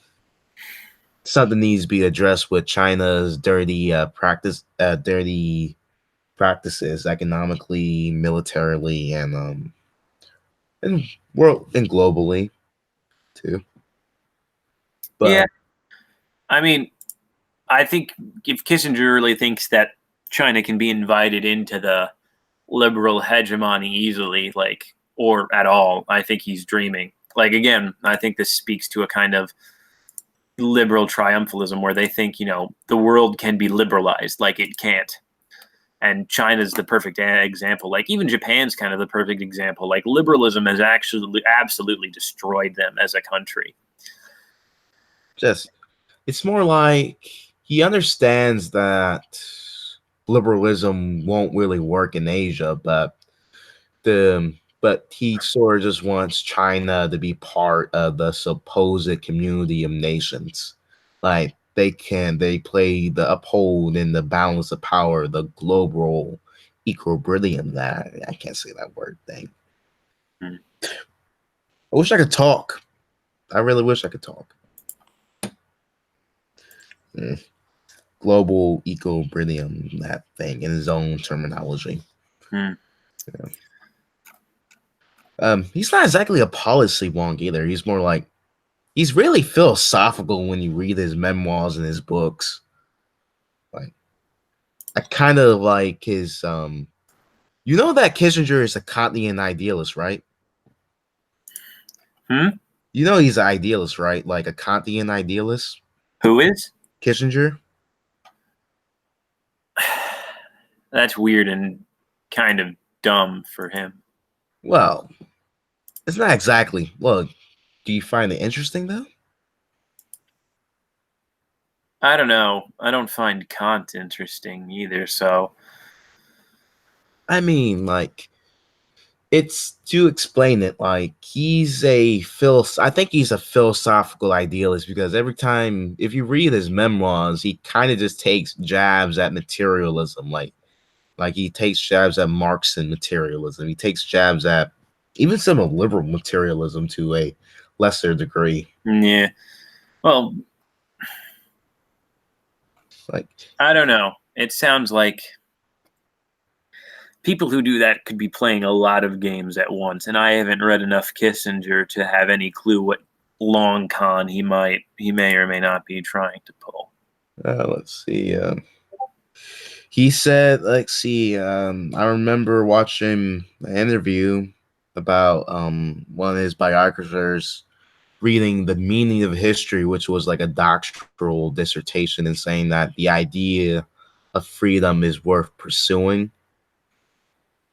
something needs to be addressed with China's dirty practices, economically, militarily, and world and globally too. Yeah, But I mean, I think if Kissinger really thinks that China can be invited into the liberal hegemony easily, like, or at all, I think he's dreaming. Like, again, I think this speaks to a kind of liberal triumphalism where they think, the world can be liberalized, like it can't. And China's the perfect example. Like even Japan's kind of the perfect example. Like liberalism has actually absolutely destroyed them as a country. just it's more like he understands that liberalism won't really work in Asia, but he sort of just wants China to be part of the supposed community of nations. Like they play the uphold in the balance of power, the global equilibrium. That I can't say that word thing. Hmm. I wish I could talk. I really wish I could talk. Mm. Global equilibrium, that thing in his own terminology. Hmm. Yeah. He's not exactly a policy wonk either. He's more like he's really philosophical when you read his memoirs and his books. Like I kind of like his you know that Kissinger is a Kantian idealist, right? Hmm? You know he's an idealist, right? Like a Kantian idealist, Who is? Kissinger. That's weird and kind of dumb for him. Well, It's not exactly. Well, do you find it interesting though? I don't know. I don't find Kant interesting either. So I mean, like, it's to explain it. Like, he's a I think he's a philosophical idealist because every time, if you read his memoirs, he kind of just takes jabs at materialism. Like he takes jabs at Marxian materialism. He takes jabs at even some of liberal materialism to a lesser degree. yeah. Well, Like, I don't know. It sounds like people who do that could be playing a lot of games at once, and I haven't read enough Kissinger to have any clue what long con he may or may not be trying to pull. let's see. He said, let's see. I remember watching an interview about one of his biographers reading the meaning of history, which was like a doctoral dissertation, and saying that the idea of freedom is worth pursuing.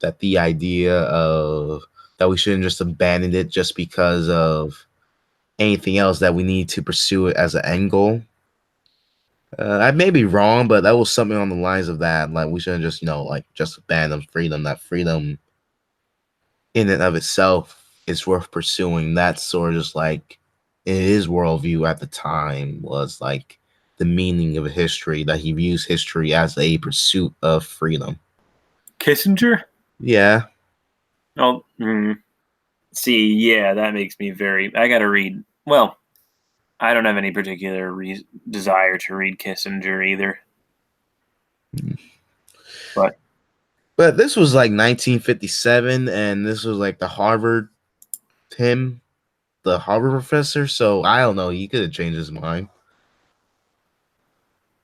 That the idea of that we shouldn't just abandon it just because of anything else, that we need to pursue it as an end goal. I may be wrong, but that was something on the lines of that. Like we shouldn't just, like just abandon freedom. That freedom in and of itself is worth pursuing. That's sort of just like in his worldview at the time was like the meaning of history, that he views history as a pursuit of freedom. Kissinger? Yeah. Oh, see, yeah, that makes me very. I gotta read. Well, I don't have any particular desire to read Kissinger either. But But this was like 1957, and this was like him, the Harvard professor. So I don't know. He could have changed his mind.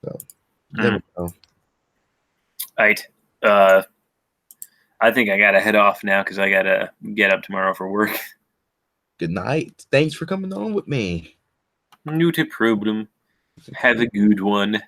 So you never mm, know. right, uh, I think I gotta head off now because I gotta get up tomorrow for work. Good night. Thanks for coming on with me. Not a problem. Have a good one.